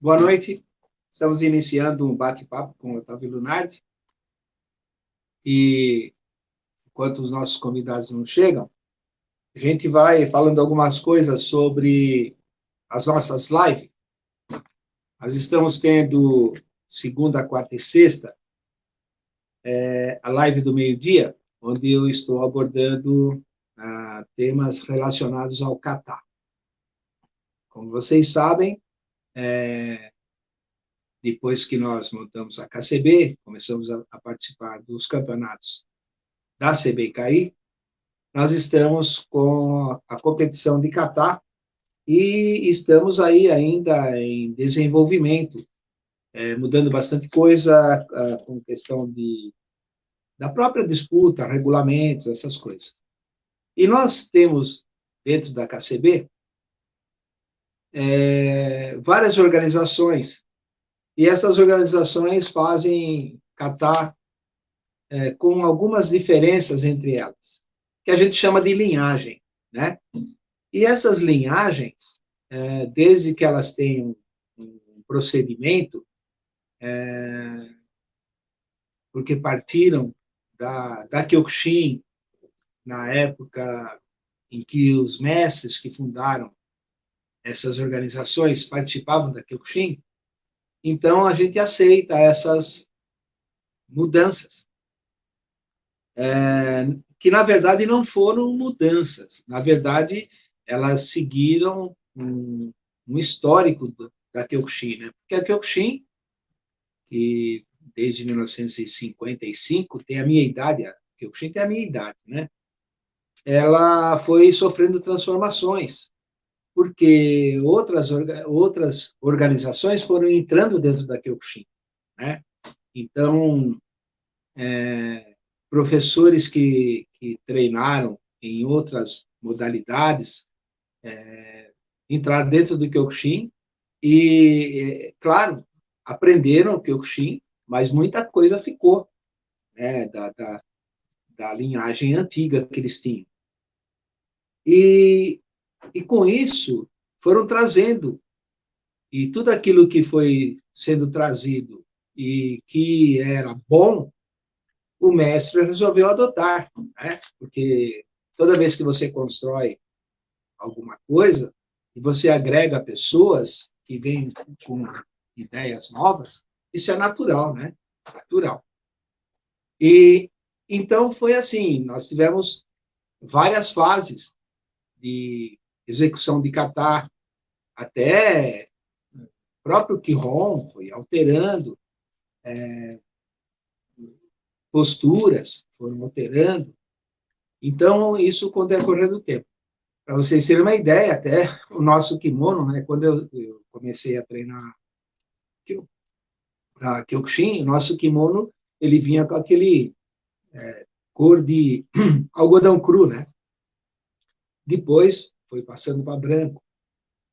Boa noite, estamos iniciando um bate-papo com o Otávio Lunardi, e enquanto os nossos convidados não chegam, a gente vai falando algumas coisas sobre as nossas lives. Nós estamos tendo segunda, quarta e sexta, a live do meio-dia, onde eu estou abordando temas relacionados ao Catar. Como vocês sabem, depois que nós montamos a KCB, começamos a participar dos campeonatos da CBKI, nós estamos com a competição de Catar e estamos aí ainda em desenvolvimento, mudando bastante coisa com questão da própria disputa, regulamentos, essas coisas. E nós temos, dentro da KCB, várias organizações, e essas organizações fazem Catar com algumas diferenças entre elas, que a gente chama de linhagem, né? E essas linhagens, desde que elas tenham um procedimento, porque partiram da Kyokushin, na época em que os mestres que fundaram essas organizações participavam da Kyokushin, então a gente aceita essas mudanças, que na verdade não foram mudanças, na verdade elas seguiram um histórico da Kyokushin, né? Porque a Kyokushin, que desde 1955 tem a minha idade, a Kyokushin tem a minha idade, né? Ela foi sofrendo transformações, porque outras organizações foram entrando dentro da Kyokushin, né? Então, professores que treinaram em outras modalidades entraram dentro do Kyokushin e, claro, aprenderam o Kyokushin, mas muita coisa ficou, né, da linhagem antiga que eles tinham. E com isso, foram trazendo, e tudo aquilo que foi sendo trazido e que era bom, o mestre resolveu adotar, né? Porque toda vez que você constrói alguma coisa, e você agrega pessoas que vêm com ideias novas, isso é natural, né? Natural. E então foi assim, nós tivemos várias fases de execução de Catar, até próprio Quirón foi alterando posturas, foram alterando. Então, isso com o decorrer do tempo. Para vocês terem uma ideia, até o nosso kimono, né, quando eu comecei a treinar Kyokushin, o nosso kimono, ele vinha com aquele cor de algodão cru, né? Depois foi passando para branco.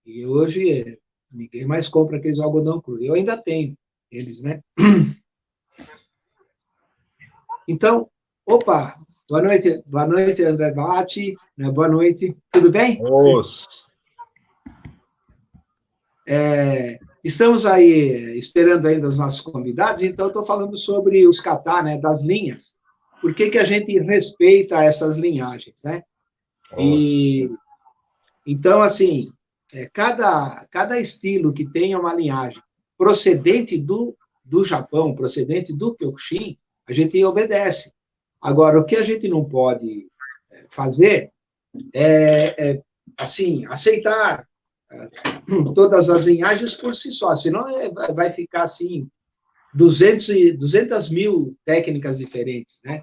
E hoje ninguém mais compra aqueles algodão cru. Eu ainda tenho eles, né? Então, opa, boa noite, André Batti, né? Boa noite, tudo bem? Estamos aí esperando ainda os nossos convidados, então estou falando sobre os kata, né, das linhas. Por que a gente respeita essas linhagens, né? E, então, assim, cada estilo que tenha uma linhagem procedente do Japão, procedente do Kyokushin, a gente obedece. Agora, o que a gente não pode fazer assim, aceitar todas as linhagens por si só, senão vai ficar, assim, 200 mil técnicas diferentes, né?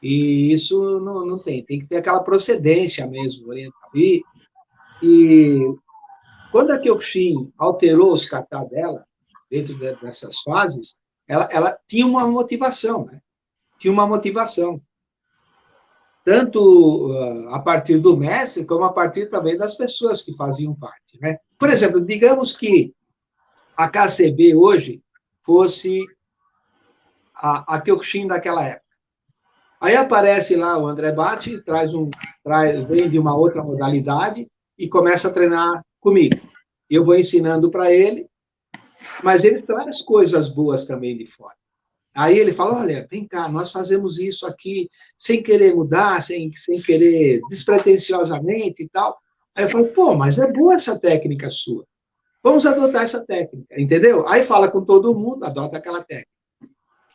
E isso não tem que ter aquela procedência mesmo, oriental. E quando a Kyokushin alterou os kata dela, dentro dessas fases, ela tinha uma motivação, né? Tinha uma motivação. Tanto a partir do mestre, como a partir também das pessoas que faziam parte, né? Por exemplo, digamos que a KCB hoje fosse a Kyokushin daquela época. Aí aparece lá o André Batti, vem de uma outra modalidade e começa a treinar comigo. Eu vou ensinando para ele, mas ele traz coisas boas também de fora. Aí ele fala, olha, vem cá, nós fazemos isso aqui sem querer mudar, sem querer, despretensiosamente e tal. Aí eu falo, pô, mas é boa essa técnica sua. Vamos adotar essa técnica, entendeu? Aí fala com todo mundo, adota aquela técnica.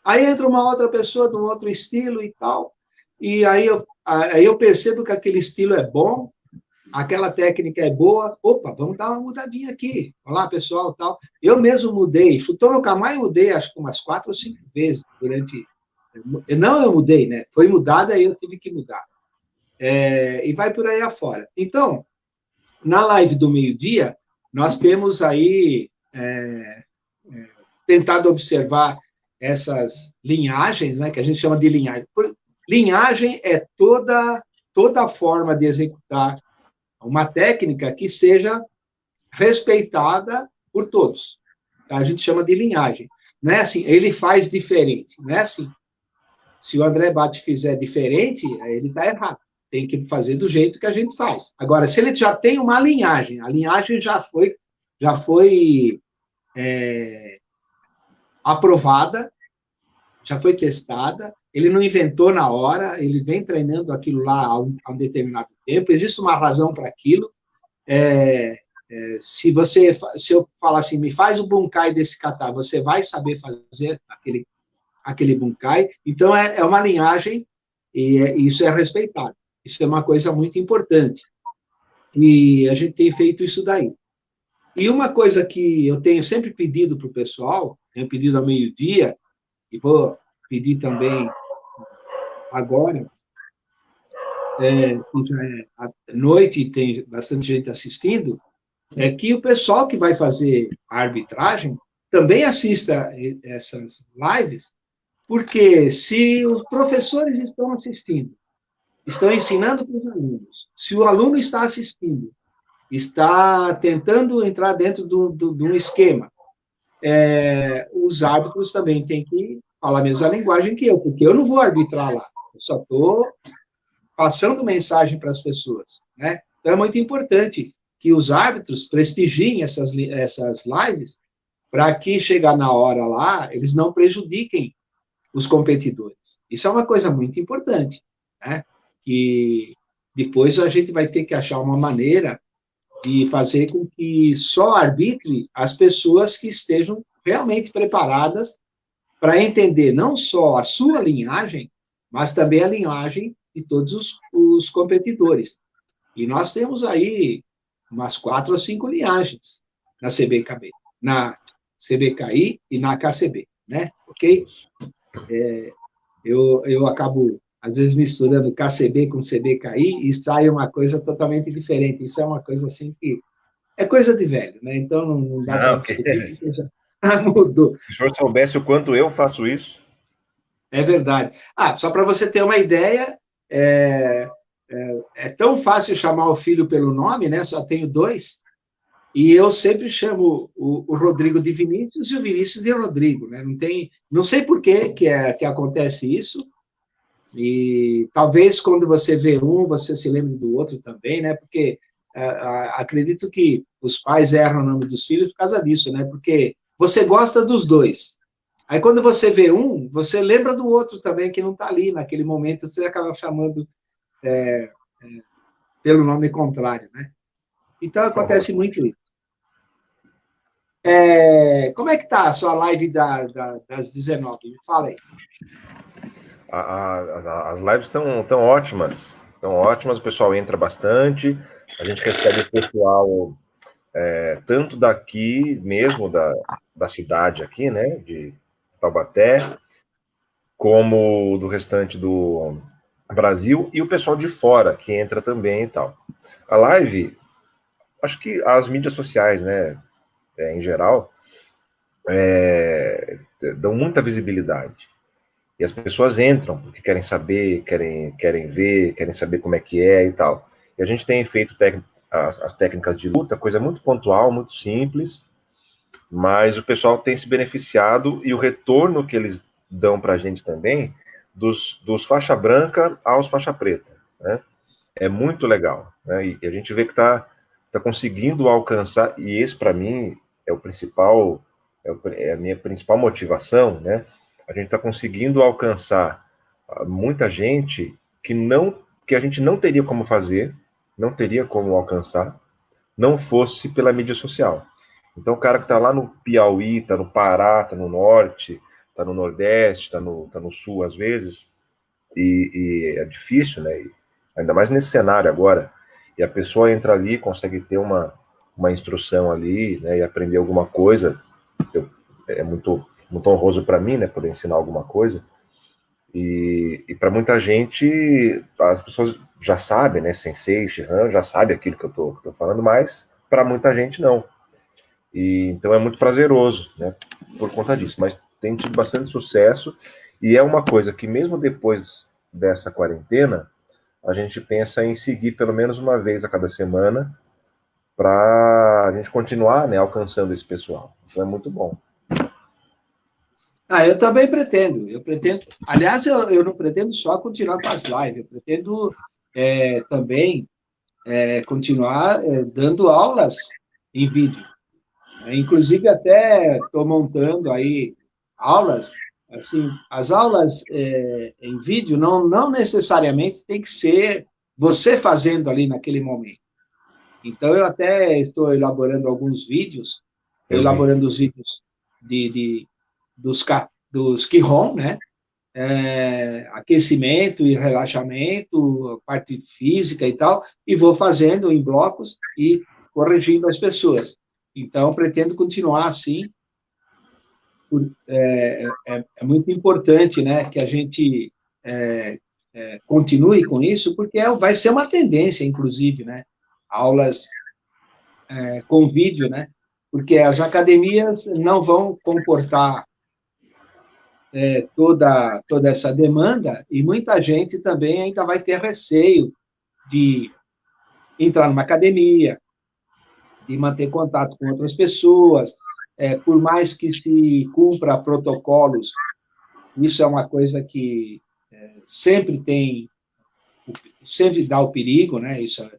Aí entra uma outra pessoa de um outro estilo e tal, e aí eu percebo que aquele estilo é bom, aquela técnica é boa, opa, vamos dar uma mudadinha aqui. Olá, pessoal, tal. Eu mesmo mudei, Shutô no Kamae mudei, acho que umas 4 ou 5 vezes durante... Não eu mudei, né? Foi mudada e eu tive que mudar. E vai por aí afora. Então, na live do meio-dia, nós temos aí tentado observar essas linhagens, né, que a gente chama de linhagem. Linhagem é toda a forma de executar uma técnica que seja respeitada por todos. A gente chama de linhagem. Não é assim, ele faz diferente. Não é assim. Se o André Batti fizer diferente, ele está errado. Tem que fazer do jeito que a gente faz. Agora, se ele já tem uma linhagem, a linhagem já foi aprovada, já foi testada, ele não inventou na hora, ele vem treinando aquilo lá há um determinado tempo, existe uma razão para aquilo. Se eu falar assim, me faz o bunkai desse kata, você vai saber fazer aquele bunkai. Então, é uma linhagem e isso é respeitado. Isso é uma coisa muito importante. E a gente tem feito isso daí. E uma coisa que eu tenho sempre pedido para o pessoal, tenho pedido ao meio-dia, e vou pedir também agora, que já é à noite e tem bastante gente assistindo, é que o pessoal que vai fazer a arbitragem também assista essas lives, porque se os professores estão assistindo, estão ensinando para os alunos, se o aluno está assistindo, está tentando entrar dentro de um esquema, os árbitros também têm que falar a mesma linguagem que eu, porque eu não vou arbitrar lá, eu só estou passando mensagem para as pessoas, né? Então é muito importante que os árbitros prestigiem essas lives para que, chegar na hora lá, eles não prejudiquem os competidores. Isso é uma coisa muito importante, né? Que depois a gente vai ter que achar uma maneira de fazer com que só arbitre as pessoas que estejam realmente preparadas para entender não só a sua linhagem, mas também a linhagem de todos os competidores. E nós temos aí umas 4 ou 5 linhagens na CBKB. na CBKI e na KCB, né? Ok? Eu acabo, às vezes, misturando KCB com CBKI e sai uma coisa totalmente diferente. Isso é uma coisa assim que é coisa de velho, né? Então não dá para Não, discutir, porque já mudou. se o senhor soubesse o quanto eu faço isso. É verdade. Só para você ter uma ideia, é, é tão fácil chamar o filho pelo nome, né? Só tenho dois, e eu sempre chamo o Rodrigo de Vinícius e o Vinícius de Rodrigo, né? Não sei por que acontece isso, e talvez quando você vê um, você se lembre do outro também, né? Porque acredito que os pais erram o nome dos filhos por causa disso, né? Porque você gosta dos dois. Aí quando você vê um, você lembra do outro também que não está ali naquele momento, você acaba chamando pelo nome contrário, né? Então acontece muito isso. Como é que tá a sua live das 19? Me fala aí. As lives estão ótimas. Estão ótimas, o pessoal entra bastante. A gente recebe o pessoal tanto daqui mesmo, da cidade aqui, né? De Taubaté, como do restante do Brasil, e o pessoal de fora, que entra também e tal. A live, acho que as mídias sociais, né, em geral, dão muita visibilidade. E as pessoas entram porque querem saber, querem ver, querem saber como é que é e tal. E a gente tem feito as técnicas de luta, coisa muito pontual, muito simples, mas o pessoal tem se beneficiado e o retorno que eles dão para a gente também, dos faixa branca aos faixa preta, né? É muito legal, né? E a gente vê que tá conseguindo alcançar, e esse para mim é o principal, é a minha principal motivação, né? A gente está conseguindo alcançar muita gente que a gente não teria como fazer, não teria como alcançar, não fosse pela mídia social. Então, o cara que está lá no Piauí, está no Pará, está no Norte, está no Nordeste, tá no Sul, às vezes, e é difícil, né? Ainda mais nesse cenário agora. E a pessoa entra ali, consegue ter uma instrução ali, né? E aprender alguma coisa. É muito honroso para mim, né? Poder ensinar alguma coisa. E para muita gente, as pessoas já sabem, né? Sensei, Shihan, já sabe aquilo que eu tô falando, mas para muita gente não. E então é muito prazeroso, né? Por conta disso. Mas tem tido bastante sucesso e é uma coisa que mesmo depois dessa quarentena, a gente pensa em seguir pelo menos uma vez a cada semana para a gente continuar, né, alcançando esse pessoal. Então é muito bom. Eu também pretendo. Eu pretendo. Aliás, eu não pretendo só continuar com as lives, eu pretendo também continuar dando aulas em vídeo. Inclusive, até estou montando aí aulas. Assim, as aulas em vídeo não necessariamente tem que ser você fazendo ali naquele momento. Então, eu até estou elaborando alguns vídeos, estou Eu vi. elaborando os vídeos dos, dos Qigong, né? Aquecimento e relaxamento, parte física e tal, e vou fazendo em blocos e corrigindo as pessoas. Então, pretendo continuar assim. É muito importante, né, que a gente continue com isso, porque vai ser uma tendência, inclusive, né? Aulas com vídeo, né? Porque as academias não vão comportar toda essa demanda e muita gente também ainda vai ter receio de entrar numa academia, de manter contato com outras pessoas, por mais que se cumpra protocolos, isso é uma coisa que sempre dá o perigo, né? Isso,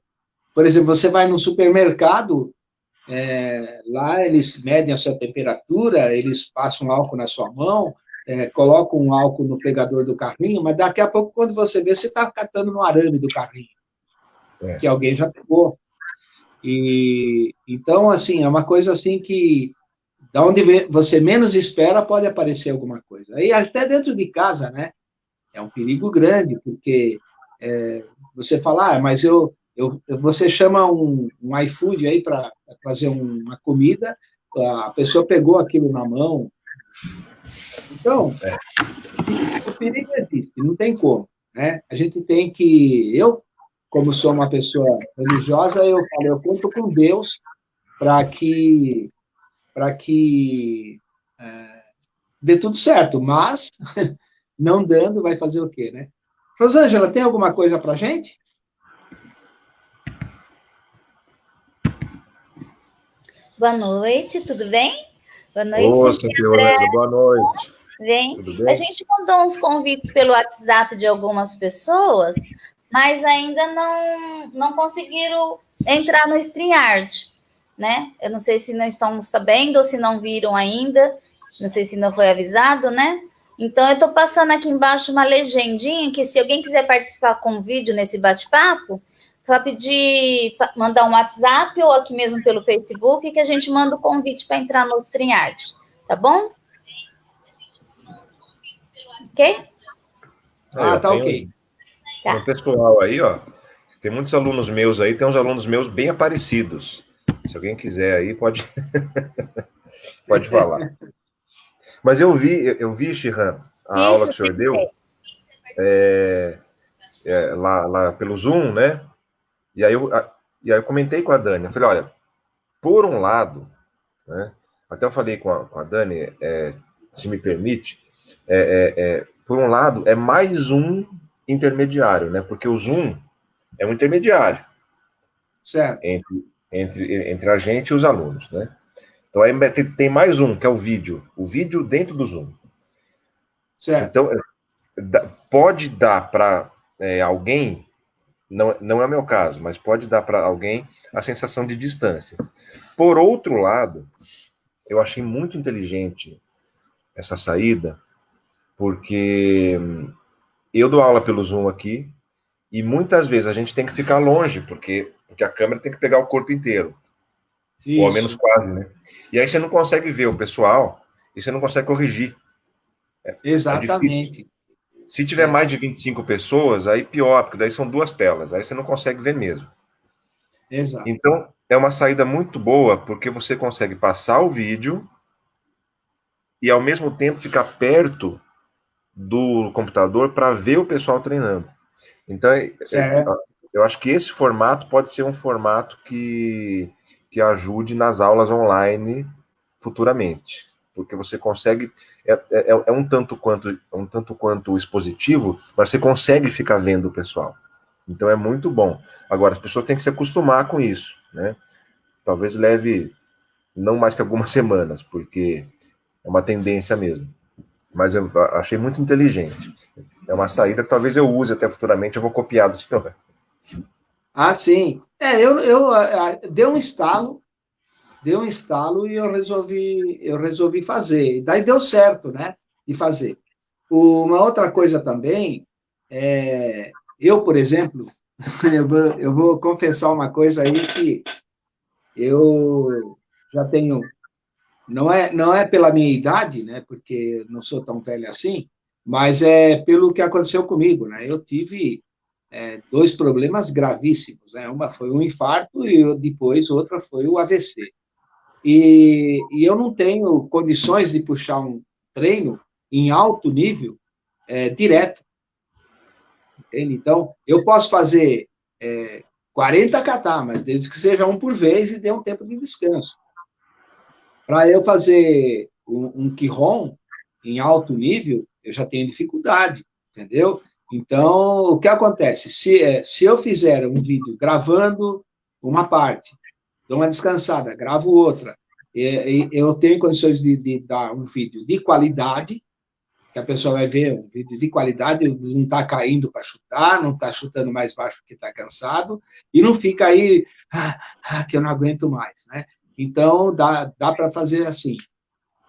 por exemplo, você vai no supermercado, lá eles medem a sua temperatura, eles passam álcool na sua mão, colocam um álcool no pegador do carrinho, mas daqui a pouco, quando você vê, você está catando no arame do carrinho, que alguém já pegou. E então, assim, é uma coisa assim que da onde você menos espera pode aparecer alguma coisa. E até dentro de casa, né? É um perigo grande, porque você fala, mas você chama um iFood aí para fazer uma comida, a pessoa pegou aquilo na mão. Então, o perigo existe, não tem como, né? A gente tem que... Eu, como sou uma pessoa religiosa, eu falo, eu conto com Deus para que dê tudo certo, mas não dando, vai fazer o quê, né? Rosângela, tem alguma coisa para gente? Boa noite, tudo bem? Boa noite, Ô, Santiago, boa noite. Bem, Tudo a bem? gente mandou uns convites pelo WhatsApp de algumas pessoas, mas ainda não conseguiram entrar no StreamYard, né? Eu não sei se não estão sabendo ou se não viram ainda, não sei se não foi avisado, né? Então, eu estou passando aqui embaixo uma legendinha que se alguém quiser participar com vídeo nesse bate-papo, para pedir, mandar um WhatsApp ou aqui mesmo pelo Facebook, que a gente manda o convite para entrar no StreamYard, tá bom? Ok? Tá ok. Tem um pessoal aí, ó. Tem muitos alunos meus aí, tem uns alunos meus bem aparecidos. Se alguém quiser aí, pode, pode falar. Mas eu vi, Shihan, a aula que o senhor deu lá pelo Zoom, né? E aí eu comentei com a Dani, eu falei, olha, por um lado, né? Até eu falei com a Dani, se me permite, por um lado, é mais um intermediário, né? Porque o Zoom é um intermediário Certo. entre a gente e os alunos, né? Então aí tem mais um, que é o vídeo dentro do Zoom. Certo. Então, pode dar para alguém, não é o meu caso, mas pode dar para alguém a sensação de distância. Por outro lado, eu achei muito inteligente essa saída, porque eu dou aula pelo Zoom aqui, e muitas vezes a gente tem que ficar longe, porque a câmera tem que pegar o corpo inteiro. Isso. Ou ao menos quase, né? E aí você não consegue ver o pessoal, e você não consegue corrigir. Exatamente. Se tiver mais de 25 pessoas, aí pior, porque daí são duas telas, aí você não consegue ver mesmo. Exato. Então, é uma saída muito boa, porque você consegue passar o vídeo e, ao mesmo tempo, ficar perto do computador para ver o pessoal treinando. Então, eu acho que esse formato pode ser um formato que ajude nas aulas online futuramente, porque você consegue um tanto quanto expositivo, mas você consegue ficar vendo o pessoal. Então é muito bom. Agora as pessoas têm que se acostumar com isso, né? Talvez leve não mais que algumas semanas, porque é uma tendência mesmo. Mas eu achei muito inteligente. É uma saída que talvez eu use até futuramente, eu vou copiar do senhor. Sim. Eu dei um estalo e eu resolvi fazer. Daí deu certo, né, de fazer. Uma outra coisa também, eu, por exemplo, eu vou confessar uma coisa aí que eu já tenho, não é pela minha idade, né, porque não sou tão velho assim, mas é pelo que aconteceu comigo, né? Eu tive dois problemas gravíssimos, né? Uma foi um infarto e depois outra foi o AVC. E eu não tenho condições de puxar um treino em alto nível direto, entende? Então, eu posso fazer 40 kata, mas desde que seja um por vez e dê um tempo de descanso. Para eu fazer um Kihon em alto nível, eu já tenho dificuldade, entendeu? Então, o que acontece? Se eu fizer um vídeo gravando uma parte, dou uma descansada, gravo outra, eu tenho condições de dar um vídeo de qualidade, que a pessoa vai ver um vídeo de qualidade, não está caindo para chutar, não está chutando mais baixo porque está cansado, e não fica aí, que eu não aguento mais, né? Então, dá para fazer assim.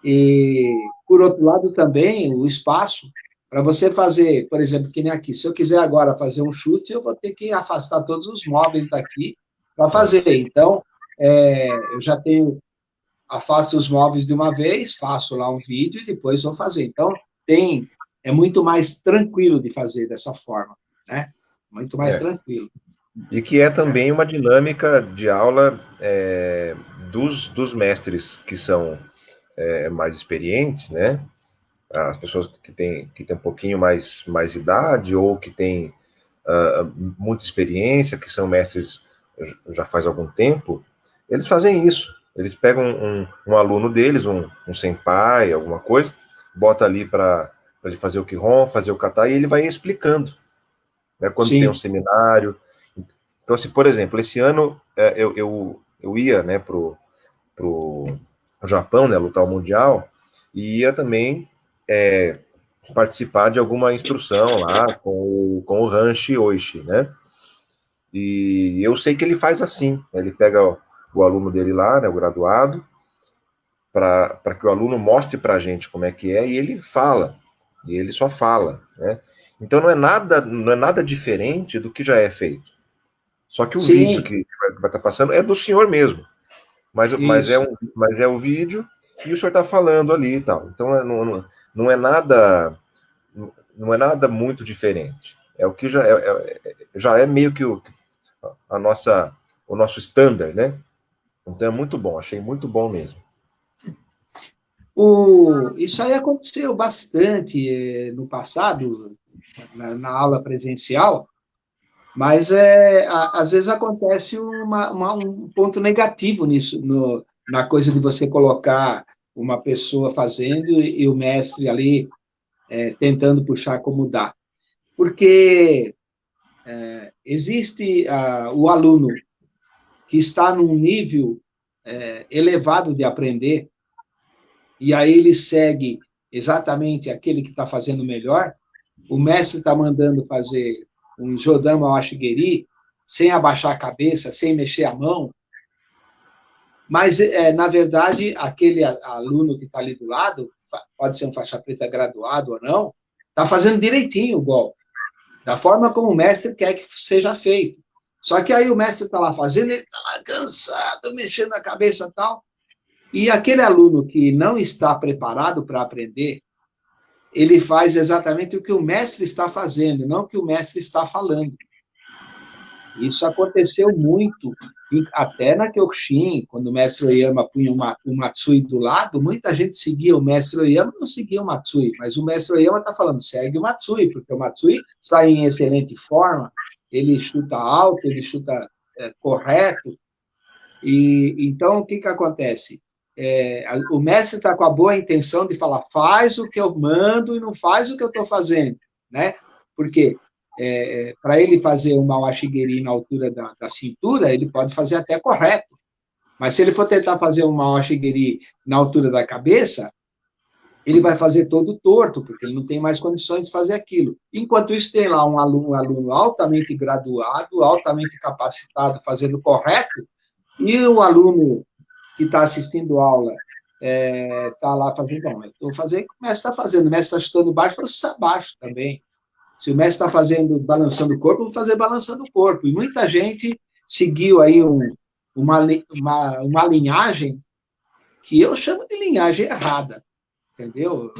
E, por outro lado, também, o espaço, para você fazer, por exemplo, que nem aqui, se eu quiser agora fazer um chute, eu vou ter que afastar todos os móveis daqui para fazer. Então, eu já tenho, afasto os móveis de uma vez, faço lá um vídeo e depois vou fazer. Então, é muito mais tranquilo de fazer dessa forma, né? Muito mais tranquilo. E que é também uma dinâmica de aula dos mestres que são mais experientes, né? As pessoas que têm um pouquinho mais idade ou que têm muita experiência, que são mestres já faz algum tempo, eles fazem isso. Eles pegam um aluno deles, um senpai, alguma coisa, bota ali para ele fazer o Qigong, fazer o Kata, e ele vai explicando, né? Quando Sim. tem um seminário. Então, se, por exemplo, esse ano eu ia, né, pro Japão, né, lutar o Mundial, e ia também participar de alguma instrução lá com o Ranshi Oishi, né? E eu sei que ele faz assim, né? Ele pega o aluno dele lá, né, o graduado, para que o aluno mostre para a gente como é que é, e ele fala, e ele só fala, né? Então não é nada diferente do que já é feito. Só que o Sim. vídeo que vai estar passando é do senhor mesmo. Mas é o vídeo e o senhor está falando ali e tal. Então não é nada muito diferente. É o que já é meio que o nosso standard, né? Então é muito bom, achei muito bom mesmo. Isso aí aconteceu bastante no passado, na aula presencial, mas às vezes acontece um ponto negativo nisso, na coisa de você colocar uma pessoa fazendo e o mestre ali tentando puxar como dá. Porque existe o aluno que está num nível elevado de aprender, e aí ele segue exatamente aquele que está fazendo melhor. O mestre está mandando fazer um Jodama Washigeri, sem abaixar a cabeça, sem mexer a mão, mas, na verdade, aquele aluno que está ali do lado, pode ser um faixa preta graduado ou não, está fazendo direitinho o golpe, da forma como o mestre quer que seja feito. Só que aí o mestre está lá fazendo, ele está lá cansado, mexendo a cabeça e tal, e aquele aluno que não está preparado para aprender, ele faz exatamente o que o mestre está fazendo, não o que o mestre está falando. Isso aconteceu muito, até na Kyokushin, quando o mestre Oyama punha o Matsui do lado, muita gente seguia o mestre Oyama, não seguia o Matsui, mas o mestre Oyama está falando, segue o Matsui, porque o Matsui está em excelente forma, ele chuta alto, ele chuta correto, e então o que acontece? O mestre está com a boa intenção de falar, faz o que eu mando e não faz o que eu estou fazendo, né? Porque para ele fazer uma washigeri na altura da cintura, ele pode fazer até correto. Mas se ele for tentar fazer uma washigeri na altura da cabeça, ele vai fazer todo torto, porque ele não tem mais condições de fazer aquilo. Enquanto isso, tem lá um aluno altamente graduado, altamente capacitado, fazendo correto, e o aluno que está assistindo aula está lá fazendo, bom, eu estou fazendo o que o mestre está fazendo, o mestre está chutando baixo, eu faço baixo também. Se o mestre está fazendo, balançando o corpo, eu vou fazer balançando o corpo. E muita gente seguiu aí uma linhagem que eu chamo de linhagem errada, entendeu?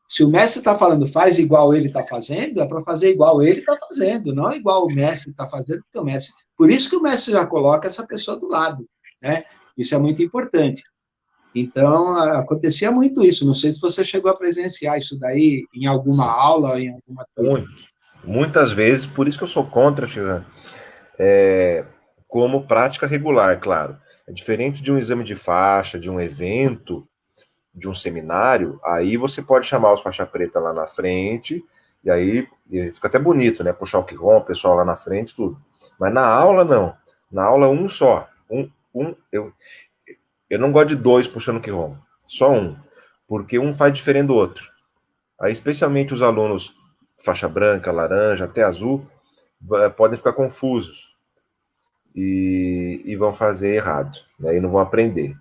Se o mestre está falando faz igual ele está fazendo, é para fazer igual ele está fazendo, não igual o mestre está fazendo, porque o mestre... Por isso que o mestre já coloca essa pessoa do lado, né? Isso é muito importante. Então, acontecia muito isso. Não sei se você chegou a presenciar isso daí em alguma aula, em alguma coisa. Muitas vezes, por isso que eu sou contra, Shihan, como prática regular, claro. É diferente de um exame de faixa, de um evento, de um seminário, aí você pode chamar os faixa preta lá na frente, e aí fica até bonito, né? Puxar o Qigong, o pessoal lá na frente, tudo. Mas na aula, não. Na aula, um só. Eu não gosto de dois puxando Qigong, só um, porque um faz diferente do outro. Aí, especialmente os alunos faixa branca, laranja, até azul, podem ficar confusos e vão fazer errado, né? E não vão aprender.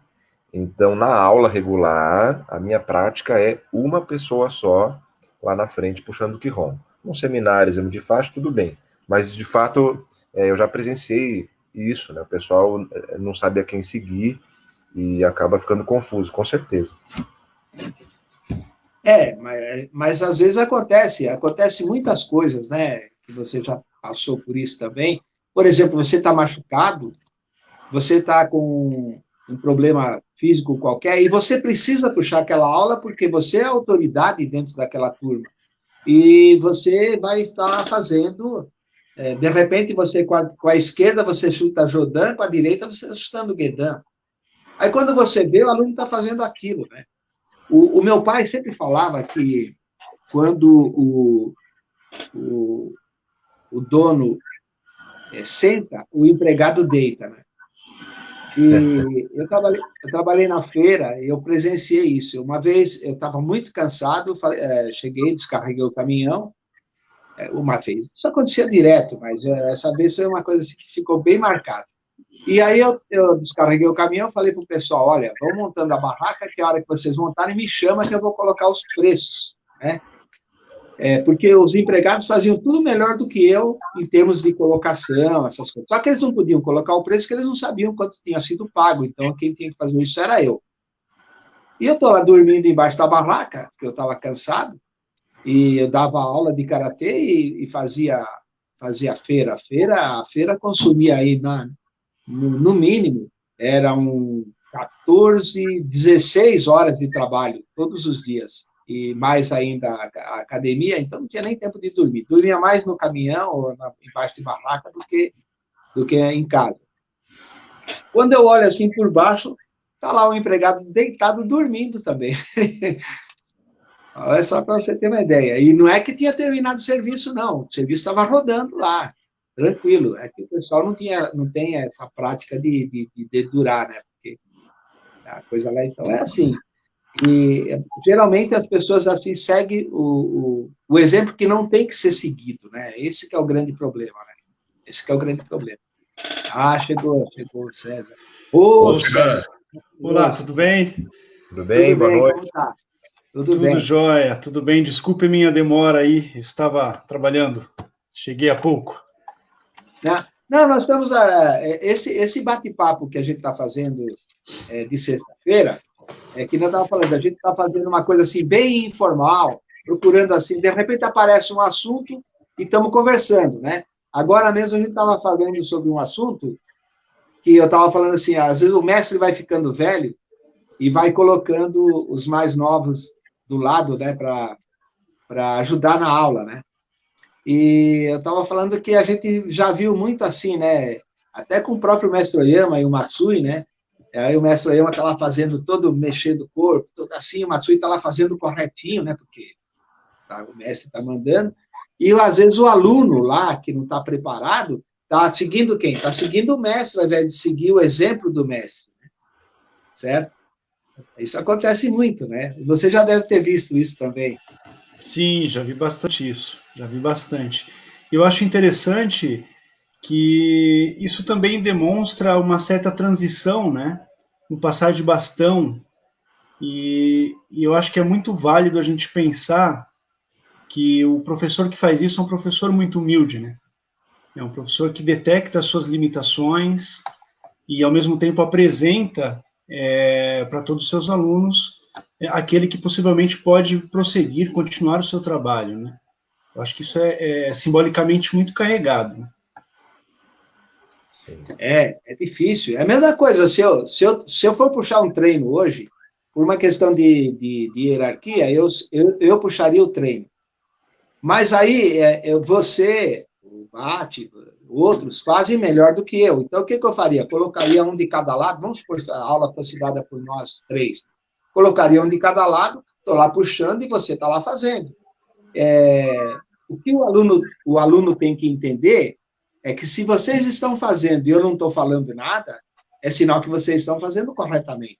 Então, na aula regular, a minha prática é uma pessoa só lá na frente puxando o Qigong. No seminário, exame de faixa, tudo bem. Mas, de fato, eu já presenciei isso, né? O pessoal não sabe a quem seguir e acaba ficando confuso, com certeza. Mas às vezes acontece muitas coisas, né? Que você já passou por isso também. Por exemplo, você está machucado, você está com um problema físico qualquer, e você precisa puxar aquela aula porque você é a autoridade dentro daquela turma. E você vai estar fazendo, de repente, você com a esquerda você chuta Jodan, com a direita você está chutando Guedan. Aí quando você vê, o aluno está fazendo aquilo, né? O meu pai sempre falava que quando o dono senta, o empregado deita, né? E eu trabalhei na feira e eu presenciei isso. Uma vez eu estava muito cansado, cheguei, descarreguei o caminhão, uma vez. Isso acontecia direto, mas essa vez foi uma coisa assim que ficou bem marcada. E aí eu descarreguei o caminhão, falei para o pessoal, olha, vão montando a barraca, que a hora que vocês montarem, me chama que eu vou colocar os preços, né? Porque os empregados faziam tudo melhor do que eu em termos de colocação, essas coisas. Só que eles não podiam colocar o preço, porque eles não sabiam quanto tinha sido pago. Então, quem tinha que fazer isso era eu. E eu estou lá dormindo embaixo da barraca, porque eu estava cansado, e eu dava aula de karatê e fazia feira. A feira consumia aí, no mínimo, eram 14, 16 horas de trabalho, todos os dias. E mais ainda a academia, então não tinha nem tempo de dormir. Dormia mais no caminhão ou embaixo de barraca do que em casa. Quando eu olho assim por baixo, está lá o empregado deitado dormindo também. É só para você ter uma ideia. E não é que tinha terminado o serviço, não. O serviço estava rodando lá, tranquilo. É que o pessoal não tem essa prática de durar, né? Porque a coisa lá, então, é assim. E, geralmente, as pessoas assim seguem o exemplo que não tem que ser seguido, né? Esse que é o grande problema, né? Esse que é o grande problema. Ah, chegou o César. Ô, César. Olá, tudo bem? Tudo bem? Boa noite. Como tá? Tudo bem. Jóia, tudo bem. Desculpe minha demora aí, eu estava trabalhando. Cheguei há pouco. Não, nós estamos... esse bate-papo que a gente está fazendo de sexta-feira, que nós estávamos falando, a gente está fazendo uma coisa assim, bem informal, procurando assim, de repente aparece um assunto e estamos conversando, né? Agora mesmo a gente estava falando sobre um assunto que eu estava falando assim, às vezes o mestre vai ficando velho e vai colocando os mais novos do lado, né, para ajudar na aula, né? E eu estava falando que a gente já viu muito assim, né? Até com o próprio mestre Oyama e o Matsui, né? Aí o mestre Oyama está lá fazendo todo, mexendo o corpo, todo assim, o Matsui está lá fazendo corretinho, né? Porque o mestre está mandando. E às vezes o aluno lá, que não está preparado, está seguindo quem? Está seguindo o mestre, ao invés de seguir o exemplo do mestre, né? Certo? Isso acontece muito, né? Você já deve ter visto isso também. Sim, já vi bastante isso, já vi bastante. Eu acho interessante que isso também demonstra uma certa transição, né? Um passar de bastão, e eu acho que é muito válido a gente pensar que o professor que faz isso é um professor muito humilde, né? É um professor que detecta as suas limitações e, ao mesmo tempo, apresenta para todos os seus alunos aquele que possivelmente pode prosseguir, continuar o seu trabalho, né? Eu acho que isso é simbolicamente muito carregado, né? É difícil. É a mesma coisa, se eu for puxar um treino hoje, por uma questão de hierarquia, eu puxaria o treino. Mas aí, você, o Bate, outros, fazem melhor do que eu. Então, o que eu faria? Colocaria um de cada lado, vamos supor que a aula fosse dada por nós três. Colocaria um de cada lado, estou lá puxando e você está lá fazendo. O que o aluno tem que entender é que se vocês estão fazendo e eu não estou falando nada, é sinal que vocês estão fazendo corretamente.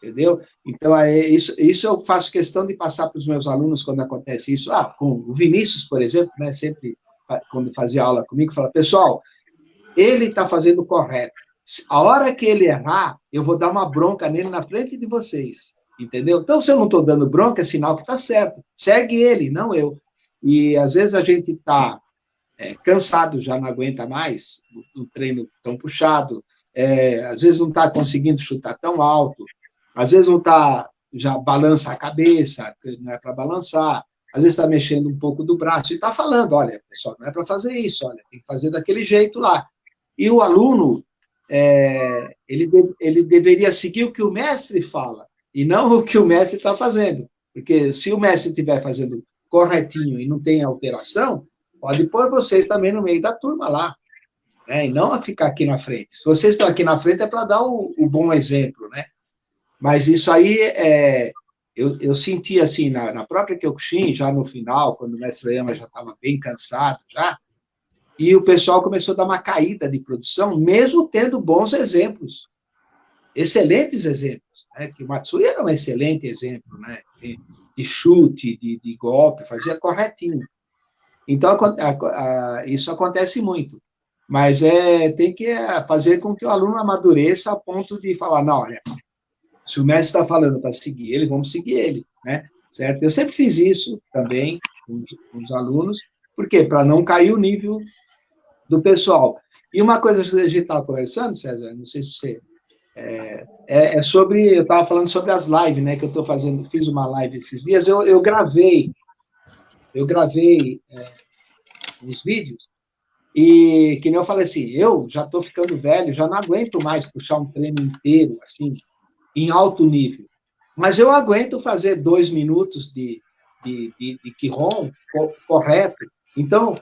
Entendeu? Então, isso eu faço questão de passar para os meus alunos quando acontece isso. Com o Vinícius, por exemplo, né, sempre, quando fazia aula comigo, fala, pessoal, ele está fazendo correto. A hora que ele errar, eu vou dar uma bronca nele na frente de vocês. Entendeu? Então, se eu não estou dando bronca, é sinal que está certo. Segue ele, não eu. E, às vezes, a gente está cansado, já não aguenta mais, um treino tão puxado, às vezes não está conseguindo chutar tão alto, às vezes não está, já balança a cabeça, não é para balançar, às vezes está mexendo um pouco do braço, e está falando, olha, pessoal, não é para fazer isso, olha, tem que fazer daquele jeito lá. E o aluno, ele deveria seguir o que o mestre fala, e não o que o mestre está fazendo. Porque se o mestre estiver fazendo corretinho e não tem alteração, pode pôr vocês também no meio da turma lá, né? E não a ficar aqui na frente. Se vocês estão aqui na frente é para dar o bom exemplo, né? Mas isso aí, eu senti assim, na própria Kyokushin, já no final, quando o mestre Oyama já estava bem cansado, já, e o pessoal começou a dar uma caída de produção, mesmo tendo bons exemplos, excelentes exemplos, né? Que o Matsui era um excelente exemplo, né? De chute, de golpe, fazia corretinho. Então, isso acontece muito. Mas tem que fazer com que o aluno amadureça a ponto de falar, não, olha, se o mestre está falando para seguir ele, vamos seguir ele, né? Certo? Eu sempre fiz isso também com os alunos, por quê? Para não cair o nível do pessoal. E uma coisa que a gente estava conversando, César, não sei se você... sobre... Eu estava falando sobre as lives, né? Que eu estou fazendo, fiz uma live esses dias, eu gravei uns vídeos, e que nem eu falei assim, eu já estou ficando velho, já não aguento mais puxar um treino inteiro, assim, em alto nível. Mas eu aguento fazer 2 minutos de Kihon correto. Então,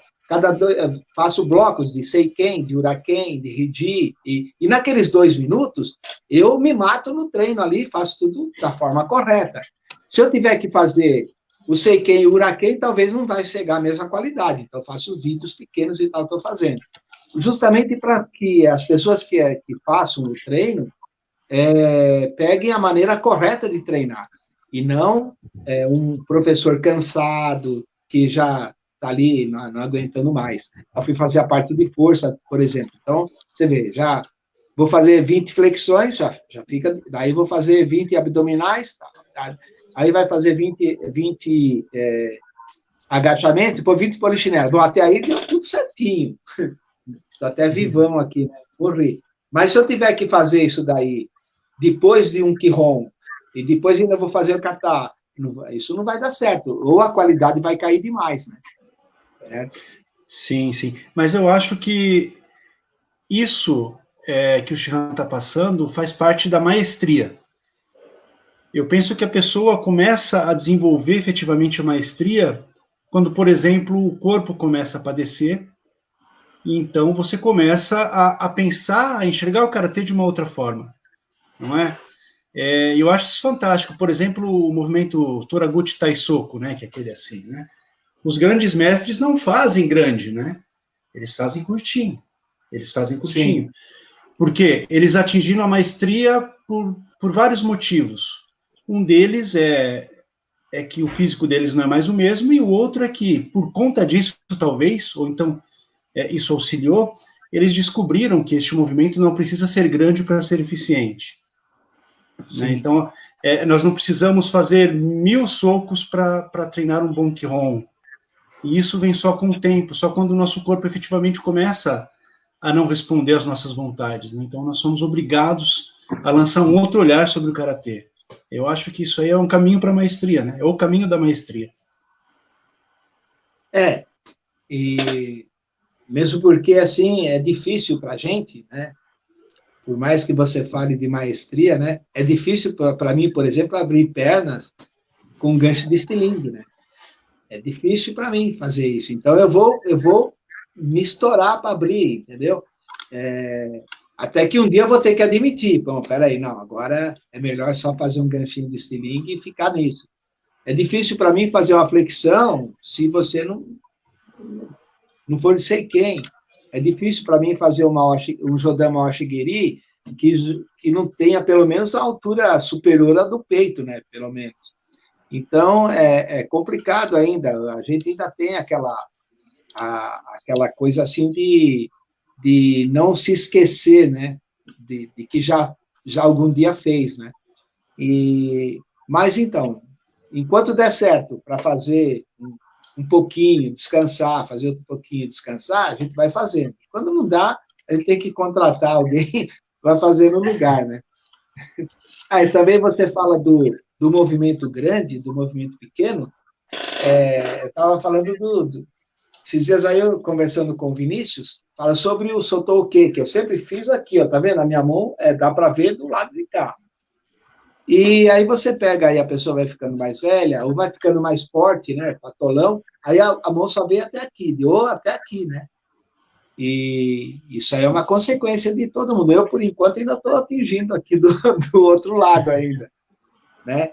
faço blocos de Seiken, de Uraken, de Hiji, e naqueles 2 minutos, eu me mato no treino ali, faço tudo da forma correta. Se eu tiver que fazer o Seiken e o Uraken, talvez não vai chegar à mesma qualidade. Então, eu faço vídeos pequenos e tal, estou fazendo. Justamente para que as pessoas que façam o treino peguem a maneira correta de treinar. E não um professor cansado, que já está ali não aguentando mais. Eu fui fazer a parte de força, por exemplo. Então, você vê, já vou fazer 20 flexões, já fica... Daí vou fazer 20 abdominais, tá? Aí vai fazer 20 agachamentos, depois 20 polichinelo. Bom, até aí deu tudo certinho. Estou até vivão aqui, né? Morri. Mas se eu tiver que fazer isso daí, depois de um Kihon, e depois ainda vou fazer o kata, isso não vai dar certo. Ou a qualidade vai cair demais, né? Sim, sim. Mas eu acho que isso que o Shihan está passando faz parte da maestria. Eu penso que a pessoa começa a desenvolver efetivamente a maestria quando, por exemplo, o corpo começa a padecer, e então você começa a pensar, a enxergar o karatê de uma outra forma, não é? Eu acho isso fantástico. Por exemplo, o movimento Toraguchi Taisoku, né, que é aquele assim, né? Os grandes mestres não fazem grande, né? Eles fazem curtinho. Sim. Porque eles atingiram a maestria por vários motivos. Um deles é que o físico deles não é mais o mesmo, e o outro é que, por conta disso, talvez, ou então isso auxiliou, eles descobriram que este movimento não precisa ser grande para ser eficiente. Né? Então, nós não precisamos fazer 1000 socos para treinar um bom Kihon. E isso vem só com o tempo, só quando o nosso corpo efetivamente começa a não responder às nossas vontades. Né? Então, nós somos obrigados a lançar um outro olhar sobre o karatê. Eu acho que isso aí é um caminho para a maestria, né? É o caminho da maestria. E mesmo porque, assim, é difícil para a gente, né? Por mais que você fale de maestria, né? É difícil para mim, por exemplo, abrir pernas com gancho de estilingue, né? É difícil para mim fazer isso. Então, eu vou me estourar para abrir, entendeu? Até que um dia eu vou ter que admitir, bom, peraí, não, agora é melhor só fazer um ganchinho de estilingue e ficar nisso. É difícil para mim fazer uma flexão se você não for de Seiken. É difícil para mim fazer um Jodama Oshigiri que não tenha pelo menos a altura superior à do peito, né? Pelo menos. Então, é complicado ainda. A gente ainda tem aquela coisa assim de não se esquecer, né? De que já algum dia fez, né? Mas, então, enquanto der certo para fazer um pouquinho, descansar, fazer outro pouquinho, descansar, a gente vai fazendo. Quando não dá, a gente tem que contratar alguém para fazer no lugar, né? E também você fala do movimento grande, do movimento pequeno. Eu estava falando Esses dias aí, eu conversando com o Vinícius, fala sobre o soltou o quê? Que eu sempre fiz aqui, ó, tá vendo? A minha mão dá para ver do lado de cá. E aí você pega aí, a pessoa vai ficando mais velha, ou vai ficando mais forte, né? Patolão, aí a mão só vem até aqui, ou até aqui, né? E isso aí é uma consequência de todo mundo. Eu, por enquanto, ainda estou atingindo aqui do outro lado ainda, né?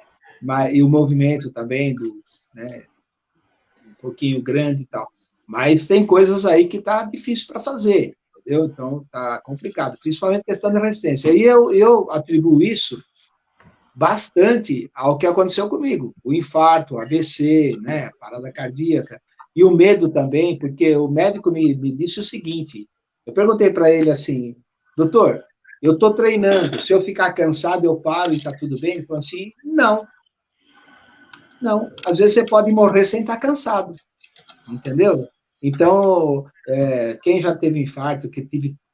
E o movimento também, né? Um pouquinho grande e tal. Mas tem coisas aí que tá difícil para fazer, entendeu? Então, tá complicado, principalmente questão de resistência. E eu atribuo isso bastante ao que aconteceu comigo, o infarto, o AVC, né, parada cardíaca, e o medo também, porque o médico me disse o seguinte, eu perguntei para ele assim, doutor, eu estou treinando, se eu ficar cansado eu paro e está tudo bem? Ele falou assim, não, às vezes você pode morrer sem estar cansado, entendeu? Então, quem já teve infarto,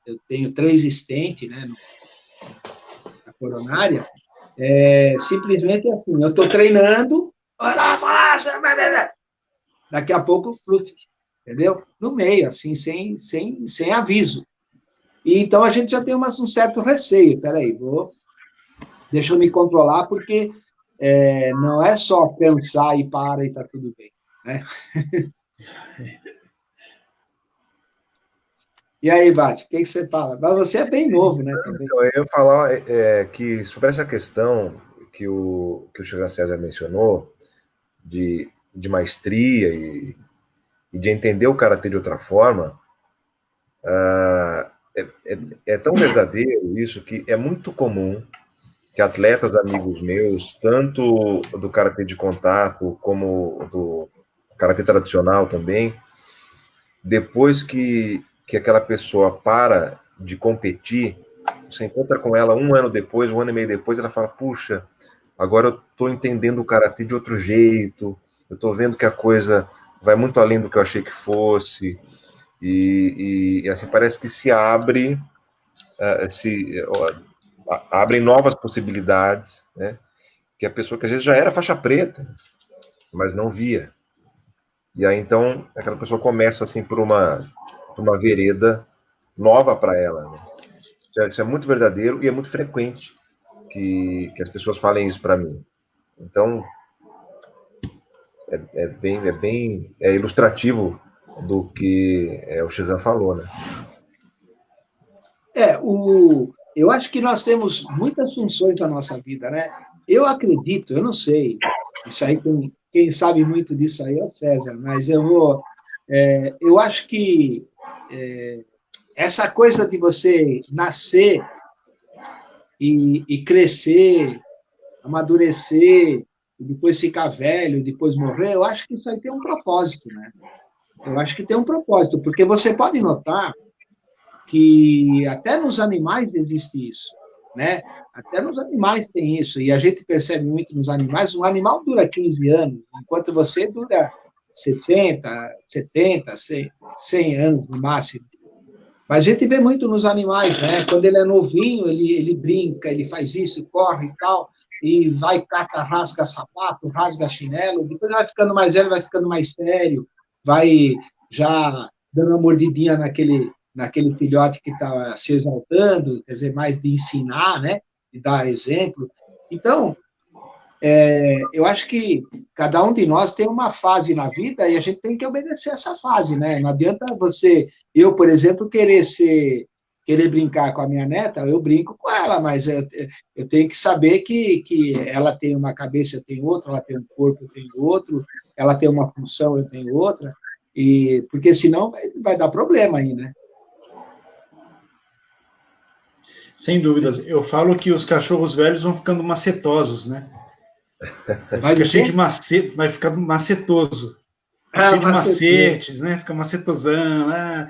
eu tenho 3 stents, né, na coronária, simplesmente assim, eu estou treinando, daqui a pouco, entendeu? No meio, assim, sem aviso. E então a gente já tem um certo receio, peraí, deixa eu me controlar, porque não é só pensar e para e está tudo bem, né? E aí, Bate, o que você fala? Mas você é bem novo, né? Também. Então, eu ia falar que sobre essa questão que o Chico César mencionou, de maestria e de entender o karatê de outra forma, é tão verdadeiro isso que é muito comum que atletas amigos meus, tanto do karatê de contato como do karatê tradicional também, depois que aquela pessoa para de competir, você encontra com ela um ano depois, um ano e meio depois, ela fala, puxa, agora eu estou entendendo o karatê de outro jeito, eu estou vendo que a coisa vai muito além do que eu achei que fosse, e assim, parece que se abre, abrem novas possibilidades, né? Que a pessoa que às vezes já era faixa preta, mas não via. E aí, então, aquela pessoa começa, assim, por uma vereda nova para ela, né? Isso é muito verdadeiro e é muito frequente que as pessoas falem isso para mim. Então, é ilustrativo do que o Xizan falou, né? Eu acho que nós temos muitas funções na nossa vida, né? Eu acredito, eu não sei, isso aí quem sabe muito disso aí é o César, mas eu acho que essa coisa de você nascer e crescer, amadurecer, e depois ficar velho, e depois morrer, eu acho que isso aí tem um propósito, né? Eu acho que tem um propósito, porque você pode notar que até nos animais existe isso, né? Até nos animais tem isso, e a gente percebe muito nos animais, um animal dura 15 anos, enquanto você dura 60, 70, 100 anos no máximo. Mas a gente vê muito nos animais, né? Quando ele é novinho, ele brinca, ele faz isso, corre e tal, e vai, cata, rasga sapato, rasga chinelo, depois vai ficando mais velho, vai ficando mais sério, vai já dando uma mordidinha naquele filhote que está se exaltando, quer dizer, mais de ensinar, né? De dar exemplo. Então, eu acho que cada um de nós tem uma fase na vida e a gente tem que obedecer essa fase, né? Não adianta eu, por exemplo, querer brincar com a minha neta, eu brinco com ela, mas eu tenho que saber que ela tem uma cabeça, eu tenho outra, ela tem um corpo, eu tenho outro, ela tem uma função, eu tenho outra, porque senão vai dar problema aí, né? Sem dúvidas. Eu falo que os cachorros velhos vão ficando macetosos, né? Vai ficando macetoso. Cheio de macetes, né? Fica macetosão. Né?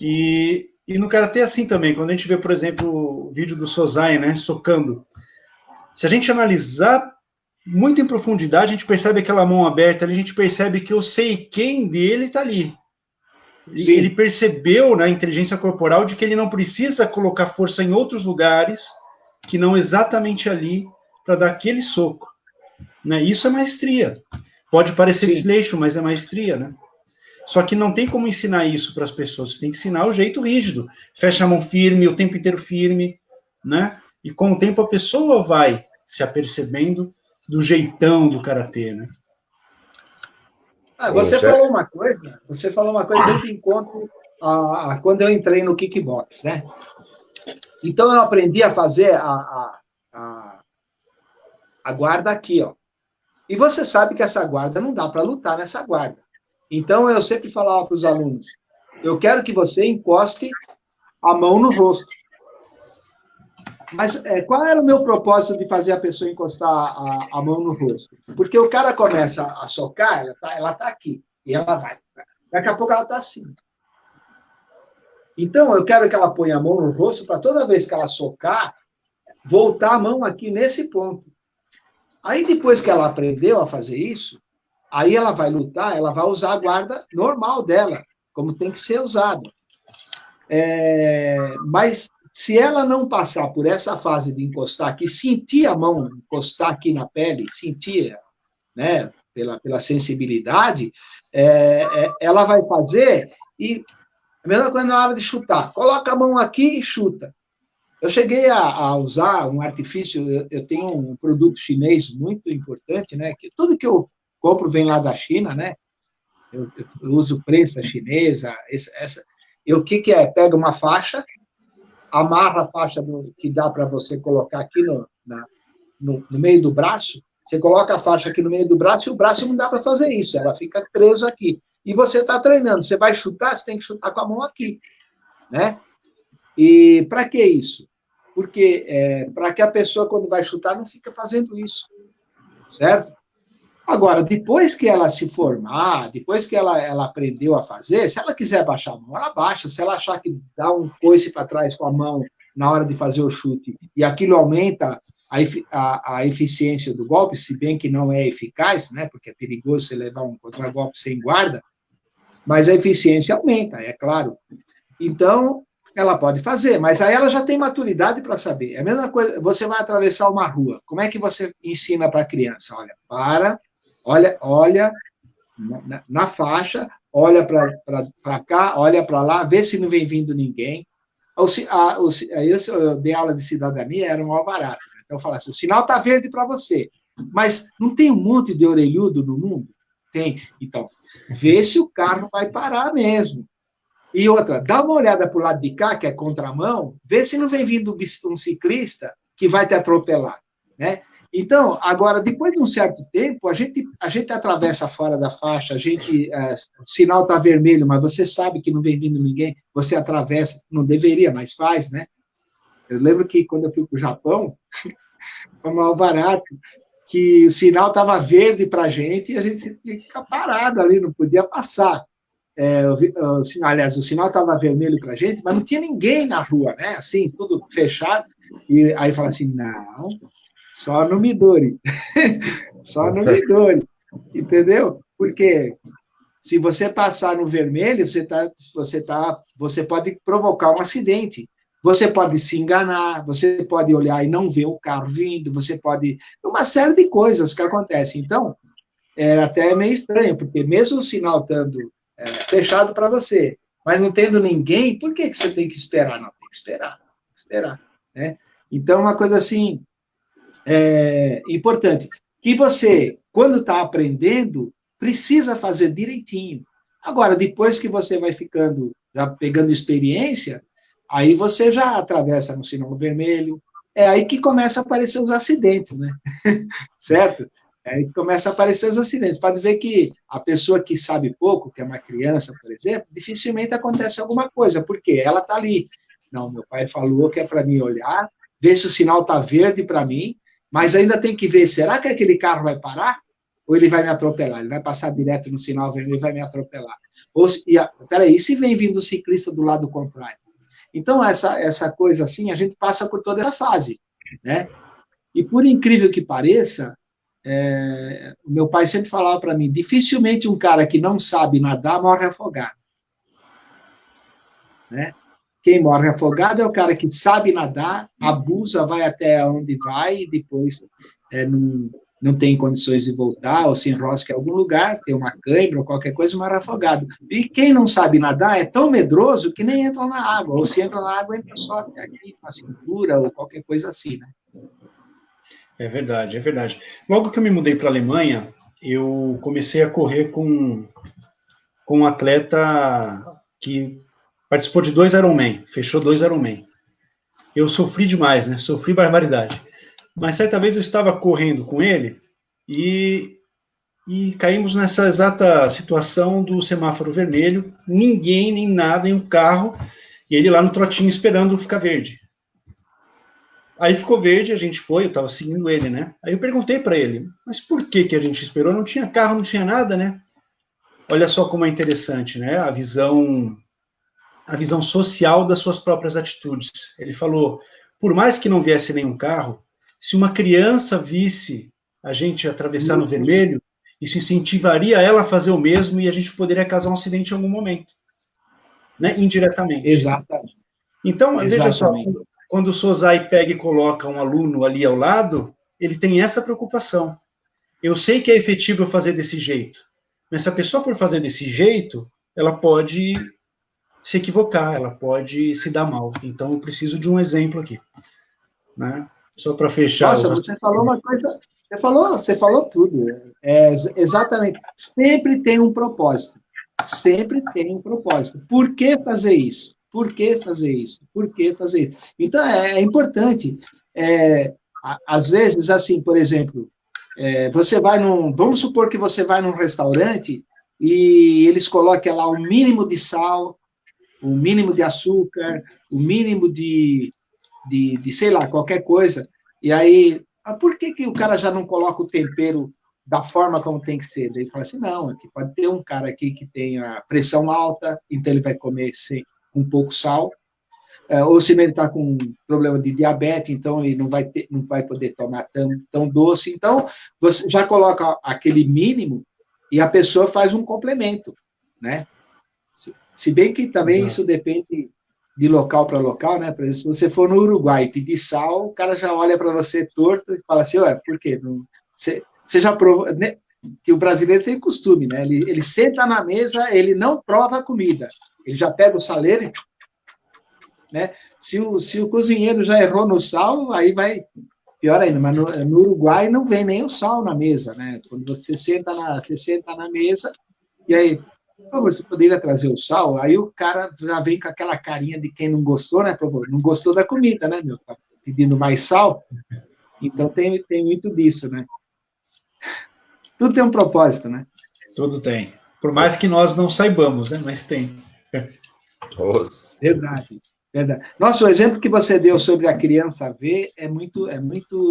E no karatê é assim também. Quando a gente vê, por exemplo, o vídeo do Sozai, né? Socando. Se a gente analisar muito em profundidade, a gente percebe aquela mão aberta, a gente percebe que o Seiken dele está ali. Sim. Ele percebeu na inteligência corporal de que ele não precisa colocar força em outros lugares que não exatamente ali para dar aquele soco. Né? Isso é maestria. Pode parecer desleixo, mas é maestria, né? Só que não tem como ensinar isso para as pessoas, você tem que ensinar o jeito rígido. Fecha a mão firme, o tempo inteiro firme, né? E com o tempo a pessoa vai se apercebendo do jeitão do karatê, né? Você falou uma coisa bem de encontro a quando eu entrei no kickbox, né? Então eu aprendi a fazer a guarda aqui, ó. E você sabe que essa guarda não dá para lutar nessa guarda. Então eu sempre falava para os alunos, eu quero que você encoste a mão no rosto. Mas qual era o meu propósito de fazer a pessoa encostar a mão no rosto? Porque o cara começa a socar, ela tá aqui, e ela vai. Daqui a pouco ela está assim. Então, eu quero que ela ponha a mão no rosto para toda vez que ela socar, voltar a mão aqui nesse ponto. Aí, depois que ela aprendeu a fazer isso, aí ela vai lutar, ela vai usar a guarda normal dela, como tem que ser usada. Mas se ela não passar por essa fase de encostar aqui, sentir a mão encostar aqui na pele, sentir, né, pela sensibilidade, ela vai fazer, e a mesma coisa na hora de chutar. Coloca a mão aqui e chuta. Eu cheguei a usar um artifício, eu tenho um produto chinês muito importante, né, que tudo que eu compro vem lá da China, né, eu uso prensa chinesa, e o que é? Pega uma faixa, amarra a faixa que dá para você colocar aqui no meio do braço, você coloca a faixa aqui no meio do braço, e o braço não dá para fazer isso, ela fica preso aqui. E você está treinando, você vai chutar, você tem que chutar com a mão aqui, né? E para que isso? Porque para que a pessoa, quando vai chutar, não fica fazendo isso, certo? Agora, depois que ela se formar, depois que ela aprendeu a fazer, se ela quiser baixar a mão, ela baixa. Se ela achar que dá um coice para trás com a mão na hora de fazer o chute, e aquilo aumenta a eficiência do golpe, se bem que não é eficaz, né, porque é perigoso você levar um contragolpe sem guarda, mas a eficiência aumenta, é claro. Então, ela pode fazer, mas aí ela já tem maturidade para saber. É a mesma coisa, você vai atravessar uma rua, como é que você ensina para a criança? Olha na faixa, olha para cá, olha para lá, vê se não vem vindo ninguém. Aí eu dei aula de cidadania, era um maior barato. Então eu falava assim, o sinal está verde para você, mas não tem um monte de orelhudo no mundo? Tem. Então, vê se o carro vai parar mesmo. E outra, dá uma olhada para o lado de cá, que é contramão, vê se não vem vindo um ciclista que vai te atropelar, né? Então, agora, depois de um certo tempo, a gente atravessa fora da faixa, o sinal está vermelho, mas você sabe que não vem vindo ninguém, você atravessa, não deveria, mas faz, né? Eu lembro que quando eu fui para o Japão, foi mal barato, que o sinal estava verde para a gente e a gente tinha que ficar parado ali, não podia passar. Aliás, o sinal estava vermelho para a gente, mas não tinha ninguém na rua, né? Assim, tudo fechado. E aí fala assim, não, só no Midori. Só no Midori. Entendeu? Porque se você passar no vermelho, você pode provocar um acidente. Você pode se enganar, você pode olhar e não ver o carro vindo, você pode... Uma série de coisas que acontecem. Então, até meio estranho, porque mesmo o sinal estando fechado para você, mas não tendo ninguém, por que você tem que esperar? Não, tem que esperar, né? Então, uma coisa assim, importante, que você, quando está aprendendo, precisa fazer direitinho. Agora, depois que você vai ficando, já pegando experiência, aí você já atravessa no sinal vermelho, é aí que começa a aparecer os acidentes, né? Certo? É aí que começa a aparecer os acidentes. Pode ver que a pessoa que sabe pouco, que é uma criança, por exemplo, dificilmente acontece alguma coisa, porque ela está ali. Não, meu pai falou que é para mim olhar, ver se o sinal está verde para mim, mas ainda tem que ver, será que aquele carro vai parar? Ou ele vai me atropelar? Ele vai passar direto no sinal vermelho e vai me atropelar. Peraí, e se vem vindo o ciclista do lado contrário? Então, essa coisa assim, a gente passa por toda essa fase, né? E por incrível que pareça, o meu pai sempre falava para mim, dificilmente um cara que não sabe nadar morre afogado, né? Quem morre afogado é o cara que sabe nadar, abusa, vai até onde vai e depois não tem condições de voltar, ou se enrosca em algum lugar, tem uma cãibra ou qualquer coisa, mar afogado. E quem não sabe nadar é tão medroso que nem entra na água, ou se entra na água, entra só até aqui, na cintura, ou qualquer coisa assim, né? É verdade, é verdade. Logo que eu me mudei para a Alemanha, eu comecei a correr com um atleta que participou de 2 Ironman, fechou 2 Ironman. Eu sofri demais, né? Sofri barbaridade. Mas certa vez eu estava correndo com ele e caímos nessa exata situação do semáforo vermelho, ninguém, nem nada, em um carro, e ele lá no trotinho esperando ficar verde. Aí ficou verde, a gente foi, eu estava seguindo ele, né? Aí eu perguntei para ele, mas por que a gente esperou? Não tinha carro, não tinha nada, né? Olha só como é interessante, né? A visão social das suas próprias atitudes. Ele falou, por mais que não viesse nenhum carro, se uma criança visse a gente atravessar no vermelho, isso incentivaria ela a fazer o mesmo e a gente poderia causar um acidente em algum momento, né? Indiretamente. Exatamente. Então, veja só, quando o Sozai pega e coloca um aluno ali ao lado, ele tem essa preocupação. Eu sei que é efetivo eu fazer desse jeito, mas se a pessoa for fazer desse jeito, ela pode se equivocar, ela pode se dar mal. Então, eu preciso de um exemplo aqui, né? Só para fechar. Nossa, você falou uma coisa, você falou tudo. Exatamente. Sempre tem um propósito. Sempre tem um propósito. Por que fazer isso? Por que fazer isso? Por que fazer isso? Então, é importante. Às vezes, assim, por exemplo, você vai vamos supor que você vai num restaurante e eles colocam lá o mínimo de sal, o mínimo de açúcar, o mínimo de sei lá, qualquer coisa. E aí, por que o cara já não coloca o tempero da forma como tem que ser? Ele fala assim, não, aqui pode ter um cara aqui que tem a pressão alta, então ele vai comer com pouco sal, ou se ele está com problema de diabetes, então ele não vai poder tomar tão doce. Então, você já coloca aquele mínimo e a pessoa faz um complemento, né? Se bem que também isso depende de local para local, né? Por exemplo, se você for no Uruguai e pedir sal, o cara já olha para você torto e fala assim, ué, por quê? Você já provou... Né? Que o brasileiro tem costume, né? Ele senta na mesa, ele não prova a comida. Ele já pega o saleiro e... Né? Se o cozinheiro já errou no sal, aí vai... Pior ainda, mas no Uruguai não vem nem o sal na mesa, né? Quando você senta na mesa, e aí... Você poderia trazer o sal? Aí o cara já vem com aquela carinha de quem não gostou, né? Não gostou da comida, né, meu? Tá pedindo mais sal? Então tem muito disso, né? Tudo tem um propósito, né? Tudo tem. Por mais que nós não saibamos, né? Mas tem. Verdade. Nossa, o exemplo que você deu sobre a criança ver é muito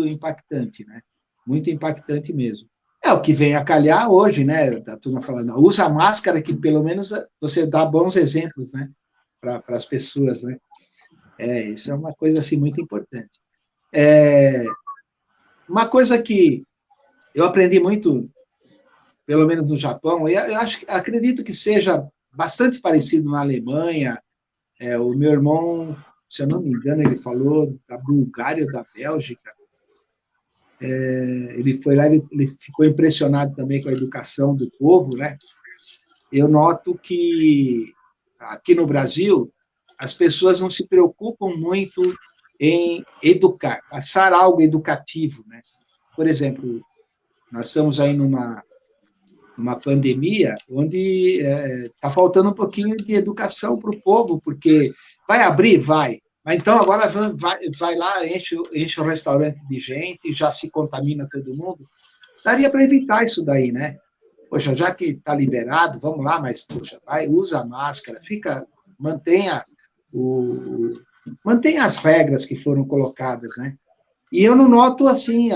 impactante, né? Muito impactante mesmo. É o que vem a calhar hoje, né? A turma falando, usa a máscara, que pelo menos você dá bons exemplos, né? Para as pessoas, né? Isso é uma coisa assim muito importante. Uma coisa que eu aprendi muito, pelo menos no Japão, e acredito que seja bastante parecido na Alemanha. O meu irmão, se eu não me engano, ele falou da Bulgária ou da Bélgica. Ele foi lá, ele ficou impressionado também com a educação do povo, né? Eu noto que aqui no Brasil as pessoas não se preocupam muito em educar, passar algo educativo, né? Por exemplo, nós estamos aí numa pandemia onde está faltando um pouquinho de educação para o povo, porque vai abrir, vai. Mas então agora vai lá, enche o restaurante de gente, já se contamina todo mundo. Daria para evitar isso daí, né? Poxa, já que está liberado, vamos lá, mas, poxa, usa a máscara, mantenha as regras que foram colocadas, né? E eu não noto, assim,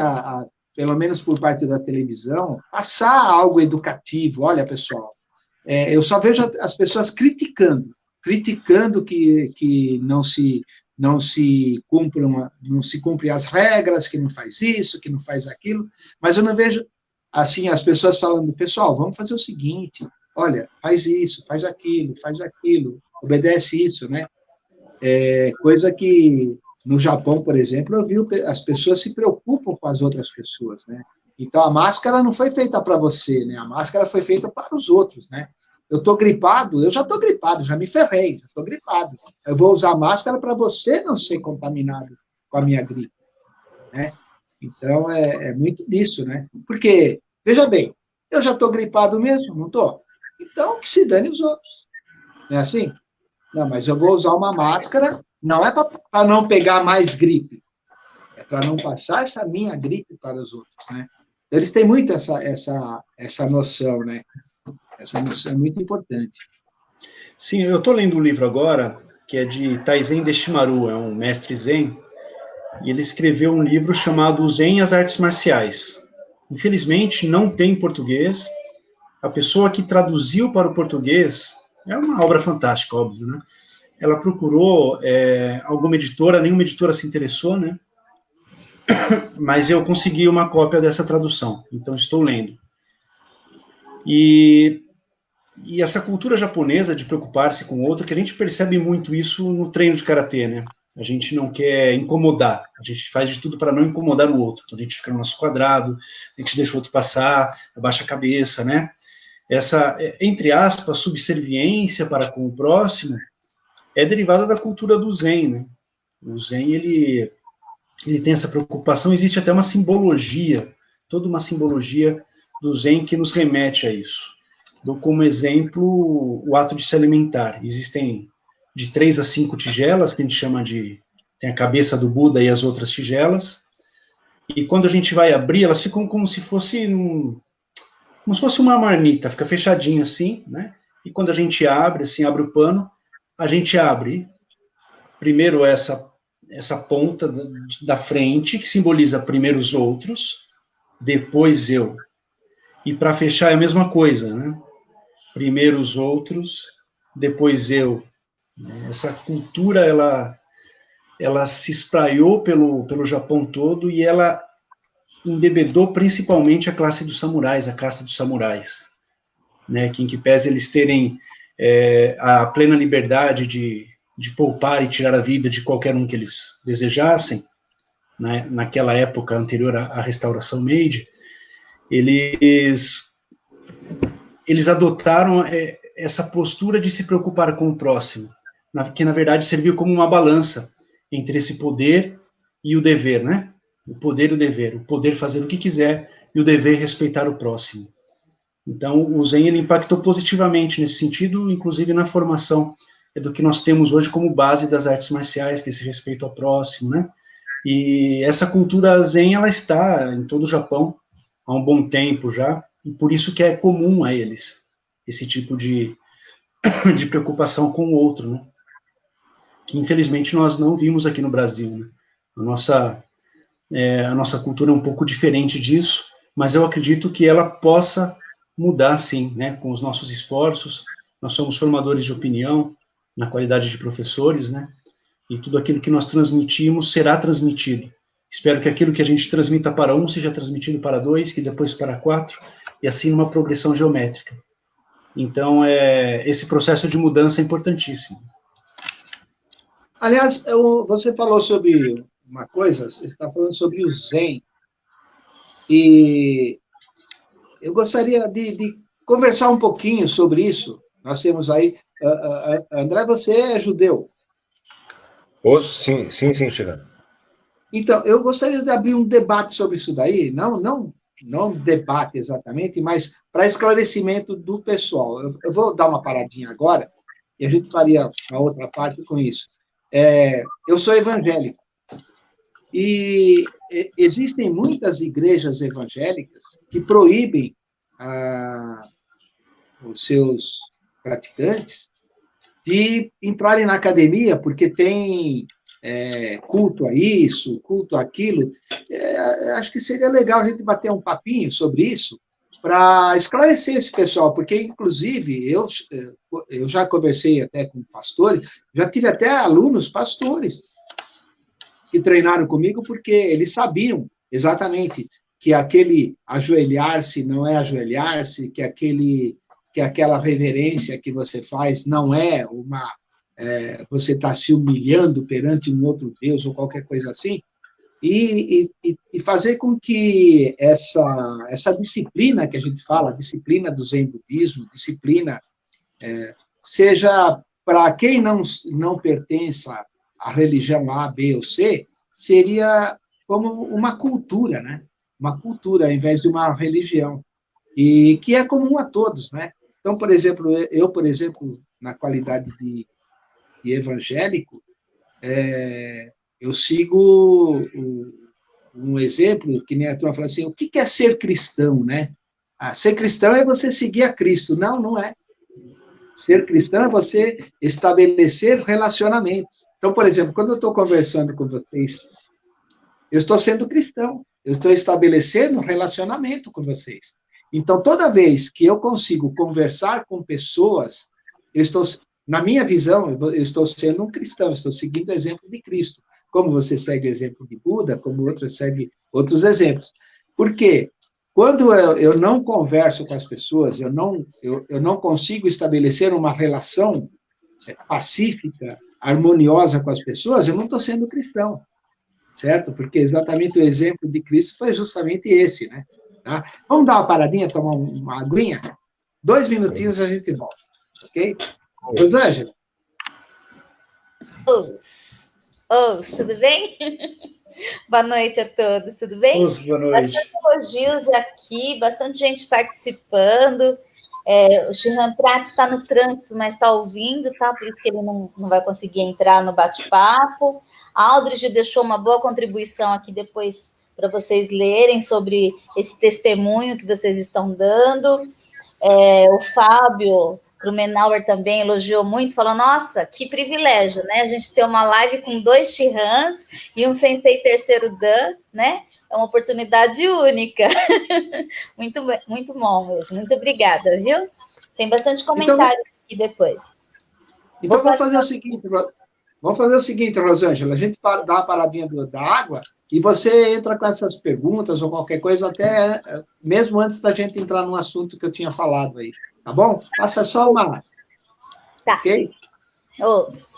pelo menos por parte da televisão, passar algo educativo. Olha, pessoal, eu só vejo as pessoas criticando que não se cumprem as regras, que não faz isso, que não faz aquilo, mas eu não vejo assim as pessoas falando, pessoal, vamos fazer o seguinte, olha, faz isso, faz aquilo, obedece isso, né? Coisa que no Japão, por exemplo, eu vi as pessoas se preocupam com as outras pessoas, né? Então, a máscara não foi feita para você, né? A máscara foi feita para os outros, né? Eu estou gripado, eu já estou gripado, já me ferrei, já estou gripado. Eu vou usar máscara para você não ser contaminado com a minha gripe, né? Então, é muito disso, né? Porque, veja bem, eu já estou gripado mesmo, não estou? Então, que se dane os outros. Não é assim? Não, mas eu vou usar uma máscara, não é para não pegar mais gripe, é para não passar essa minha gripe para os outros, né? Eles têm muito essa noção, né? Essa noção é muito importante. Sim, eu estou lendo um livro agora, que é de Taizen Deshimaru, é um mestre Zen, e ele escreveu um livro chamado Zen e as Artes Marciais. Infelizmente, não tem em português. A pessoa que traduziu para o português, é uma obra fantástica, óbvio, né? Ela procurou alguma editora, nenhuma editora se interessou, né? Mas eu consegui uma cópia dessa tradução, então estou lendo. E essa cultura japonesa de preocupar-se com o outro, que a gente percebe muito isso no treino de karatê, né? A gente não quer incomodar, a gente faz de tudo para não incomodar o outro. Então a gente fica no nosso quadrado, a gente deixa o outro passar, abaixa a cabeça, né? Essa, entre aspas, subserviência para com o próximo é derivada da cultura do Zen, né? O Zen, ele tem essa preocupação, existe até uma simbologia, toda uma simbologia do Zen que nos remete a isso. Dou como exemplo o ato de se alimentar. Existem de 3 a 5 tigelas, que a gente chama de... tem a cabeça do Buda e as outras tigelas, e quando a gente vai abrir, elas ficam como se fosse uma marmita, fica fechadinho assim, né? E quando a gente abre, assim, abre o pano, a gente abre primeiro essa ponta da frente, que simboliza primeiro os outros, depois eu. E para fechar é a mesma coisa, né? Primeiro os outros, depois eu. Essa cultura, ela se espraiou pelo Japão todo e ela embebedou principalmente a classe dos samurais, a casta dos samurais, né? Que em que pese eles terem a plena liberdade de poupar e tirar a vida de qualquer um que eles desejassem, né? Naquela época anterior à restauração Meiji, eles adotaram essa postura de se preocupar com o próximo, que na verdade serviu como uma balança entre esse poder e o dever, né? O poder e o dever, o poder fazer o que quiser e o dever respeitar o próximo. Então, o Zen, ele impactou positivamente nesse sentido, inclusive na formação do que nós temos hoje como base das artes marciais, que é esse respeito ao próximo, né? E essa cultura Zen, ela está em todo o Japão há um bom tempo já, e por isso que é comum a eles esse tipo de preocupação com o outro, né? Que infelizmente nós não vimos aqui no Brasil, né? A nossa cultura é um pouco diferente disso, mas eu acredito que ela possa mudar, sim, né? Com os nossos esforços. Nós somos formadores de opinião, na qualidade de professores, né? E tudo aquilo que nós transmitimos será transmitido. Espero que aquilo que a gente transmita para um seja transmitido para 2, que depois para 4, e assim numa progressão geométrica. Então, esse processo de mudança é importantíssimo. Aliás, você falou sobre uma coisa, você está falando sobre o Zen, e eu gostaria de conversar um pouquinho sobre isso. Nós temos aí... André, você é judeu? Sim, chegando. Então, eu gostaria de abrir um debate sobre isso daí, não debate exatamente, mas para esclarecimento do pessoal. Eu vou dar uma paradinha agora, e a gente faria a outra parte com isso. Eu sou evangélico, e existem muitas igrejas evangélicas que proíbem os seus praticantes de entrarem na academia porque tem culto a isso, culto àquilo. Acho que seria legal a gente bater um papinho sobre isso para esclarecer esse pessoal, porque, inclusive, eu já conversei até com pastores, já tive até alunos pastores que treinaram comigo porque eles sabiam exatamente que aquele ajoelhar-se não é ajoelhar-se, que aquela reverência que você faz não é você está se humilhando perante um outro Deus ou qualquer coisa assim. e fazer com que essa disciplina que a gente fala, disciplina do Zen budismo, disciplina, seja para quem não pertença à religião A, B ou C, seria como uma cultura, né? Uma cultura, ao invés de uma religião, e que é comum a todos, né? Então, por exemplo, na qualidade de evangélico, eu sigo um exemplo, que nem a turma fala assim, o que é ser cristão, né? Ser cristão é você seguir a Cristo. Não, não é. Ser cristão é você estabelecer relacionamentos. Então, por exemplo, quando eu estou conversando com vocês, eu estou sendo cristão, eu estou estabelecendo um relacionamento com vocês. Então, toda vez que eu consigo conversar com pessoas, na minha visão, eu estou sendo um cristão, estou seguindo o exemplo de Cristo. Como você segue o exemplo de Buda, como outros seguem outros exemplos. Por quê? Quando eu não converso com as pessoas, eu não consigo estabelecer uma relação pacífica, harmoniosa com as pessoas, eu não estou sendo cristão, certo? Porque exatamente o exemplo de Cristo foi justamente esse, né? Tá? Vamos dar uma paradinha, tomar uma aguinha? 2 minutinhos a gente volta, ok? Rosângela? Tudo bem? Boa noite a todos, tudo bem? Boa noite. Bastante elogios aqui, bastante gente participando. O Shihan Prats está no trânsito, mas está ouvindo, tá? Por isso que ele não vai conseguir entrar no bate-papo. A Aldridge deixou uma boa contribuição aqui depois para vocês lerem sobre esse testemunho que vocês estão dando. O Fábio Krumenauer também elogiou muito, falou, nossa, que privilégio, né? A gente ter uma live com 2 Shihans e um Sensei terceiro Dan, né? É uma oportunidade única. Muito, muito bom mesmo. Muito obrigada, viu? Tem bastante comentário aqui depois. Então, vamos fazer o seguinte, Rosângela, a gente dá uma paradinha da água e você entra com essas perguntas ou qualquer coisa, até mesmo antes da gente entrar no assunto que eu tinha falado aí, tá bom? Passa só uma... Tá. Ok? Ouça.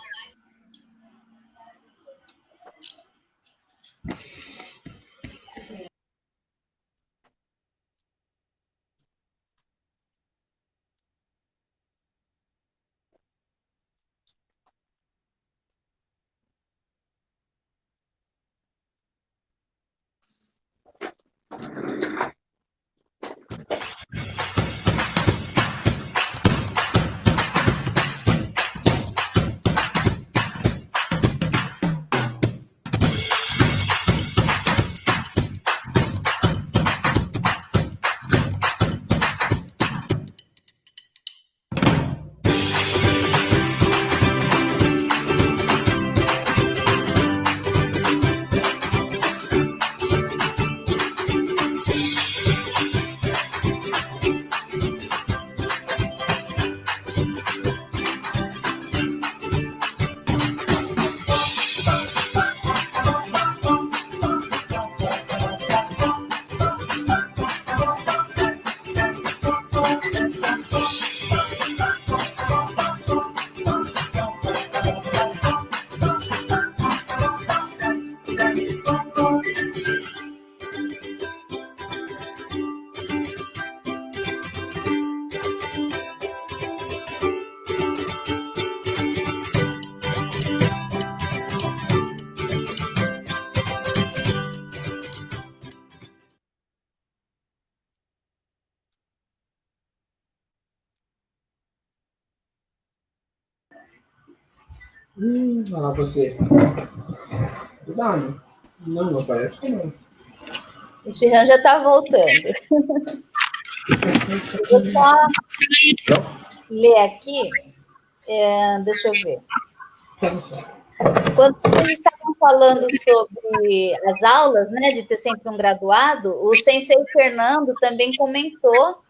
Olha lá você. Cuidado. Não parece que não. O Shihan já está voltando. Vou só ler aqui. Deixa eu ver. Quando vocês estavam falando sobre as aulas, né, de ter sempre um graduado, o Sensei Fernando também comentou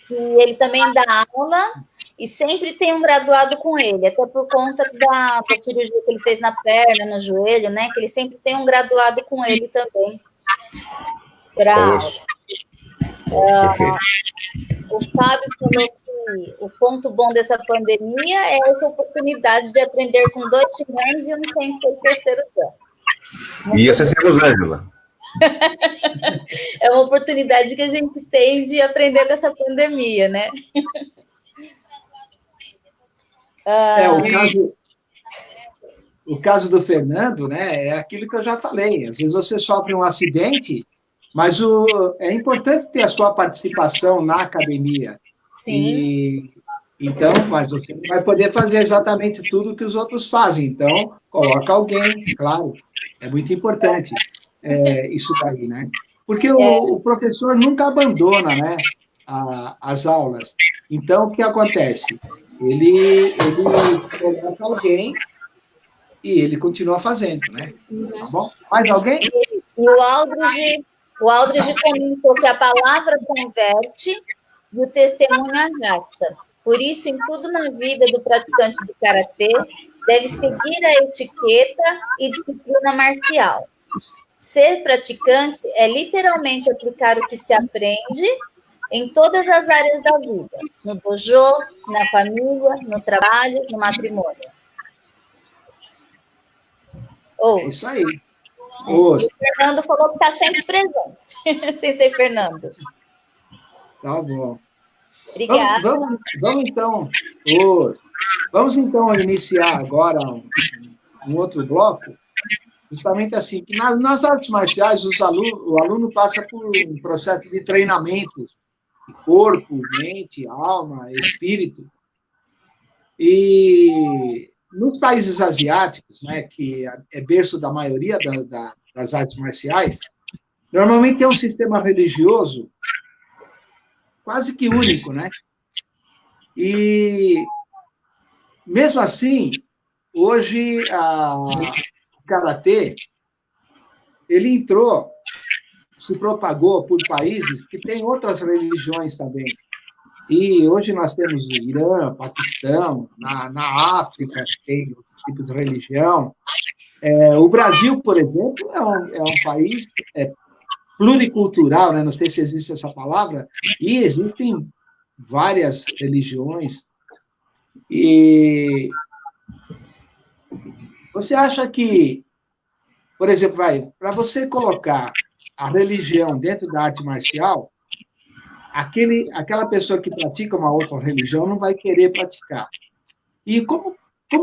que ele também dá aula e sempre tem um graduado com ele, até por conta da cirurgia que ele fez na perna, no joelho, né, que ele sempre tem um graduado com ele também. O Fábio falou que o ponto bom dessa pandemia é essa oportunidade de aprender com 2 Shihans e um Sensei terceiro Dan. Ia ser Rosângela. É uma oportunidade que a gente tem de aprender com essa pandemia, né? O caso do Fernando, né, é aquilo que eu já falei. Às vezes você sofre um acidente, mas é importante ter a sua participação na academia. Sim. Então, mas você não vai poder fazer exatamente tudo que os outros fazem. Então, coloca alguém, claro. É muito importante isso daí, né? Porque o professor nunca abandona, né, as aulas. Então, o que acontece? Ele coloca alguém e ele continua fazendo, né? Tá bom? Mais alguém? E o Aldridge comentou que a palavra converte e o testemunho arrasta. Por isso, em tudo na vida do praticante do karatê, deve seguir a etiqueta e disciplina marcial. Ser praticante é literalmente aplicar o que se aprende em todas as áreas da vida, no dojo, na família, no trabalho, no matrimônio. Isso aí. O Fernando falou que está sempre presente, sem ser Fernando. Tá bom. Obrigada. Vamos então iniciar agora um outro bloco, justamente assim, que nas artes marciais o aluno passa por um processo de treinamento de corpo, mente, alma, espírito. E nos países asiáticos, né, que é berço da maioria das artes marciais, normalmente tem um sistema religioso quase que único, né? E, mesmo assim, hoje, o karatê, ele se propagou por países que têm outras religiões também. E hoje nós temos o Irã, Paquistão, na África tem outros tipos de religião. O Brasil, por exemplo, é um país pluricultural, né? Não sei se existe essa palavra, e existem várias religiões. E você acha que, por exemplo, para você colocar a religião dentro da arte marcial, aquela pessoa que pratica uma outra religião não vai querer praticar. E como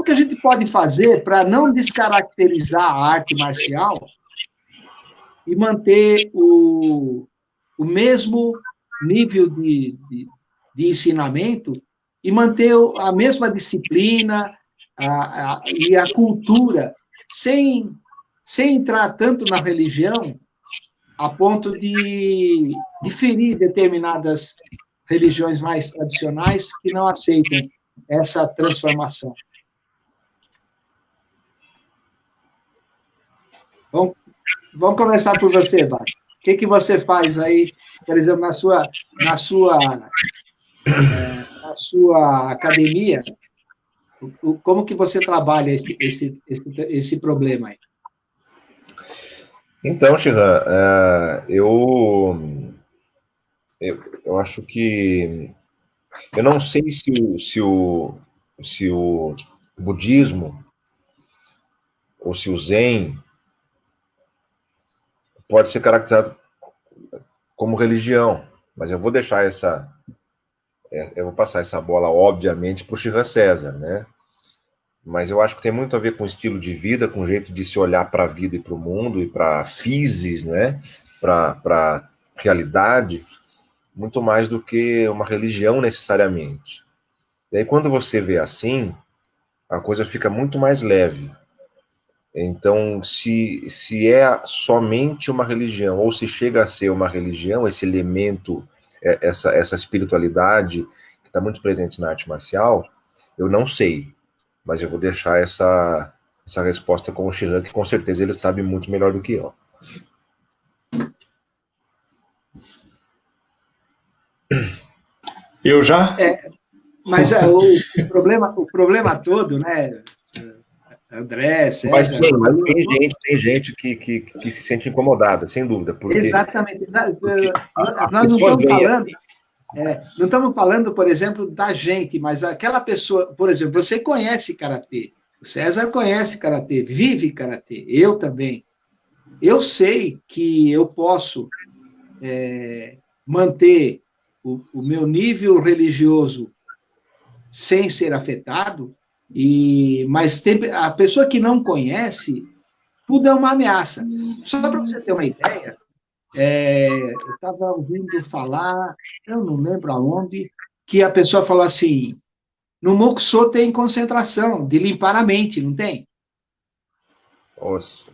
que a gente pode fazer para não descaracterizar a arte marcial e manter o mesmo nível de ensinamento e manter a mesma disciplina e a cultura, sem entrar tanto na religião a ponto de ferir determinadas religiões mais tradicionais que não aceitam essa transformação. Vamos começar por você, Bárbara. O que você faz aí, por exemplo, na sua academia? Como que você trabalha esse problema aí? Então, Shihan, eu acho que... Eu não sei se o budismo ou se o Zen pode ser caracterizado como religião, mas eu vou deixar eu vou passar essa bola, obviamente, para o Shihan César, né? Mas eu acho que tem muito a ver com o estilo de vida, com o jeito de se olhar para a vida e para o mundo, e para a physis, né? Para a realidade, muito mais do que uma religião necessariamente. E aí, quando você vê assim, a coisa fica muito mais leve. Então, se é somente uma religião, ou se chega a ser uma religião, esse elemento, essa espiritualidade que está muito presente na arte marcial, eu não sei. Mas eu vou deixar essa resposta com o Shihan, que com certeza ele sabe muito melhor do que eu. Eu já? Mas o problema todo, né, André, César... Mas sim, mas tem gente que se sente incomodada, sem dúvida. Porque, exatamente. Nós não estamos falando, por exemplo, da gente, mas aquela pessoa... Por exemplo, você conhece karatê, o César conhece karatê, vive karatê, eu também. Eu sei que eu posso manter o meu nível religioso sem ser afetado, mas a pessoa que não conhece, tudo é uma ameaça. Só para você ter uma ideia, eu estava ouvindo falar, eu não lembro aonde, que a pessoa falou assim, no Mokuso tem concentração de limpar a mente, não tem? Nossa.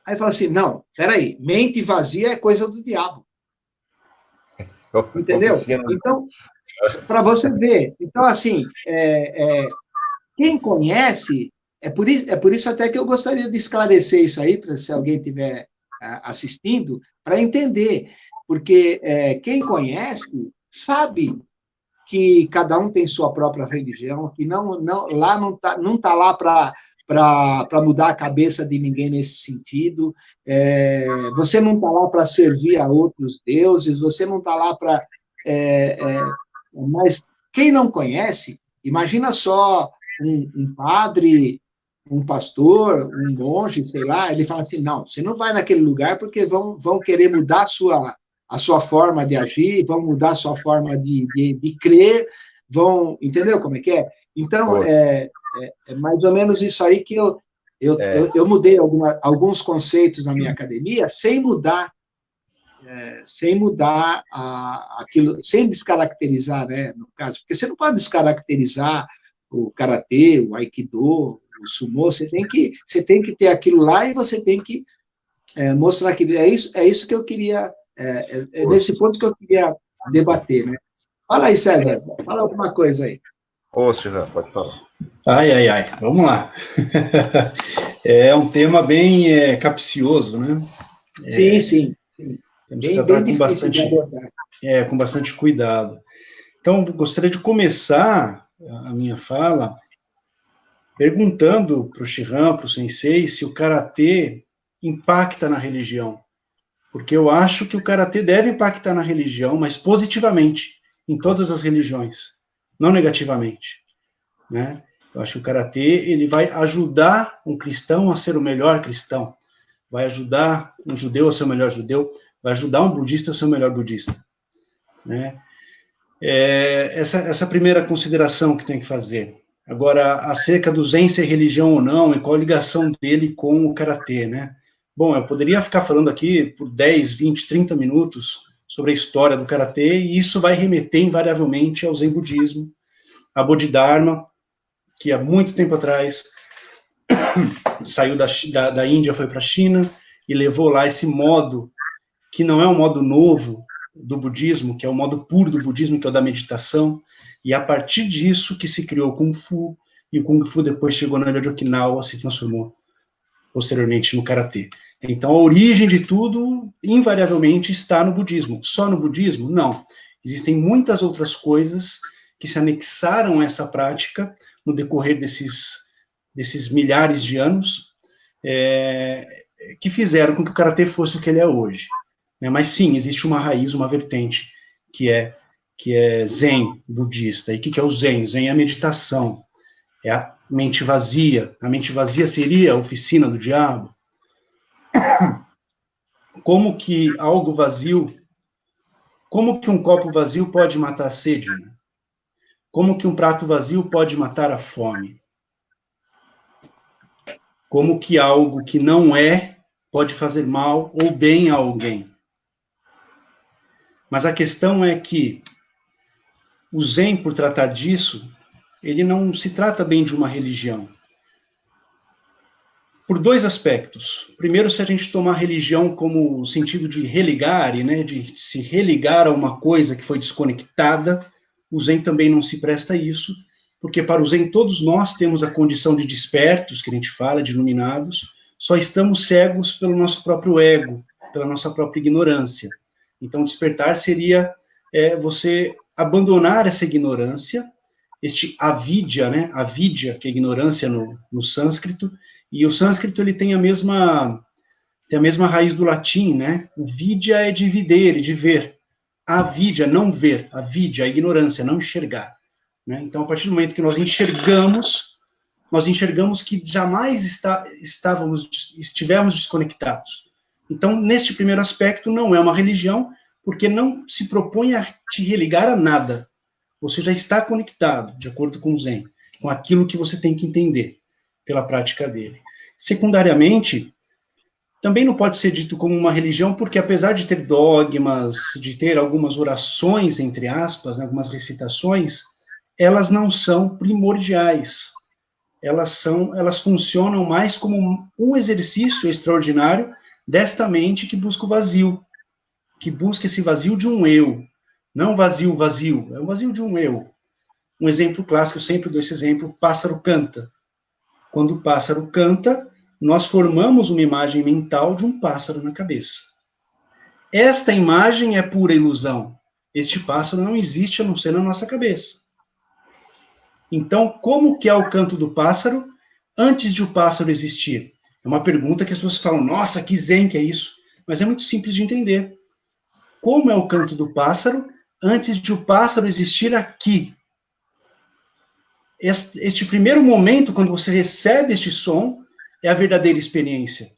Aí fala assim, não, peraí, mente vazia é coisa do diabo. Entendeu? Oficina. Então, para você ver. Então, assim, quem conhece, por isso até que eu gostaria de esclarecer isso aí, para se alguém estiver assistindo, para entender. Porque quem conhece sabe que cada um tem sua própria religião, que lá não está lá para mudar a cabeça de ninguém nesse sentido. Você não está lá para servir a outros deuses, você não está lá para... mas quem não conhece, imagina só um padre, um pastor, um monge, sei lá, ele fala assim, não, você não vai naquele lugar porque vão querer mudar a sua forma de agir, vão mudar a sua forma de crer, entendeu como é que é? Então, é mais ou menos isso aí que eu mudei alguns conceitos na minha academia sem mudar aquilo, sem descaracterizar, né, no caso, porque você não pode descaracterizar o karatê, o aikido, o sumô, você tem que ter aquilo lá e você tem que mostrar que é isso que eu queria, nesse ponto que eu queria debater, né? Fala aí, César, fala alguma coisa aí. Ô, Silvio, pode falar. Ai, vamos lá. É um tema bem capcioso, né? Sim. Temos que tratar com bastante cuidado. Então, gostaria de começar a minha fala perguntando para o Shihan, para o Sensei, se o Karatê impacta na religião. Porque eu acho que o Karatê deve impactar na religião, mas positivamente, em todas as religiões, não negativamente. Né? Eu acho que o Karatê ele vai ajudar um cristão a ser o melhor cristão, vai ajudar um judeu a ser o melhor judeu, vai ajudar um budista a ser o melhor budista. Né? Essa primeira consideração que tem que fazer. Agora, acerca do Zen ser religião ou não, e qual a ligação dele com o Karatê, né? Bom, eu poderia ficar falando aqui por 10, 20, 30 minutos sobre a história do Karatê, e isso vai remeter invariavelmente ao Zen budismo, a Bodhidharma, que há muito tempo atrás saiu da Índia, foi para a China, e levou lá esse modo, que não é um modo novo do budismo, que é o modo puro do budismo, que é o da meditação, e a partir disso que se criou o Kung Fu, e o Kung Fu depois chegou na ilha de Okinawa, se transformou posteriormente no Karatê. Então, a origem de tudo, invariavelmente, está no budismo. Só no budismo? Não. Existem muitas outras coisas que se anexaram a essa prática no decorrer desses milhares de anos, que fizeram com que o Karatê fosse o que ele é hoje. Mas sim, existe uma raiz, uma vertente, que é Zen budista. E o que é o Zen? Zen é a meditação, é a mente vazia. A mente vazia seria a oficina do diabo. Como que algo vazio, como que um copo vazio pode matar a sede? Né? Como que um prato vazio pode matar a fome? Como que algo que não pode fazer mal ou bem a alguém? Mas a questão é que o Zen, por tratar disso, ele não se trata bem de uma religião. Por dois aspectos. Primeiro, se a gente tomar religião como o sentido de religar, né, de se religar a uma coisa que foi desconectada, o Zen também não se presta a isso, porque para o Zen todos nós temos a condição de despertos, que a gente fala, de iluminados, só estamos cegos pelo nosso próprio ego, pela nossa própria ignorância. Então, despertar seria você abandonar essa ignorância, este avidya, né? Avidya, que é ignorância no sânscrito, e o sânscrito ele tem a mesma raiz do latim, né? O vidya é de vider, de ver. Avidya, não ver. Avidya, a ignorância, não enxergar. Né? Então, a partir do momento que nós enxergamos que jamais estivemos desconectados. Então, neste primeiro aspecto, não é uma religião, porque não se propõe a te religar a nada. Você já está conectado, de acordo com o Zen, com aquilo que você tem que entender pela prática dele. Secundariamente, também não pode ser dito como uma religião, porque apesar de ter dogmas, de ter algumas orações, entre aspas, né, algumas recitações, elas não são primordiais. Elas funcionam mais como um exercício extraordinário desta mente que busca o vazio, que busca esse vazio de um eu. Não vazio, é um vazio de um eu. Um exemplo clássico, eu sempre dou esse exemplo, o pássaro canta. Quando o pássaro canta, nós formamos uma imagem mental de um pássaro na cabeça. Esta imagem é pura ilusão. Este pássaro não existe a não ser na nossa cabeça. Então, como que é o canto do pássaro antes de o pássaro existir? É uma pergunta que as pessoas falam, nossa, que zen que é isso. Mas é muito simples de entender. Como é o canto do pássaro antes de o pássaro existir aqui? Este primeiro momento, quando você recebe este som, é a verdadeira experiência.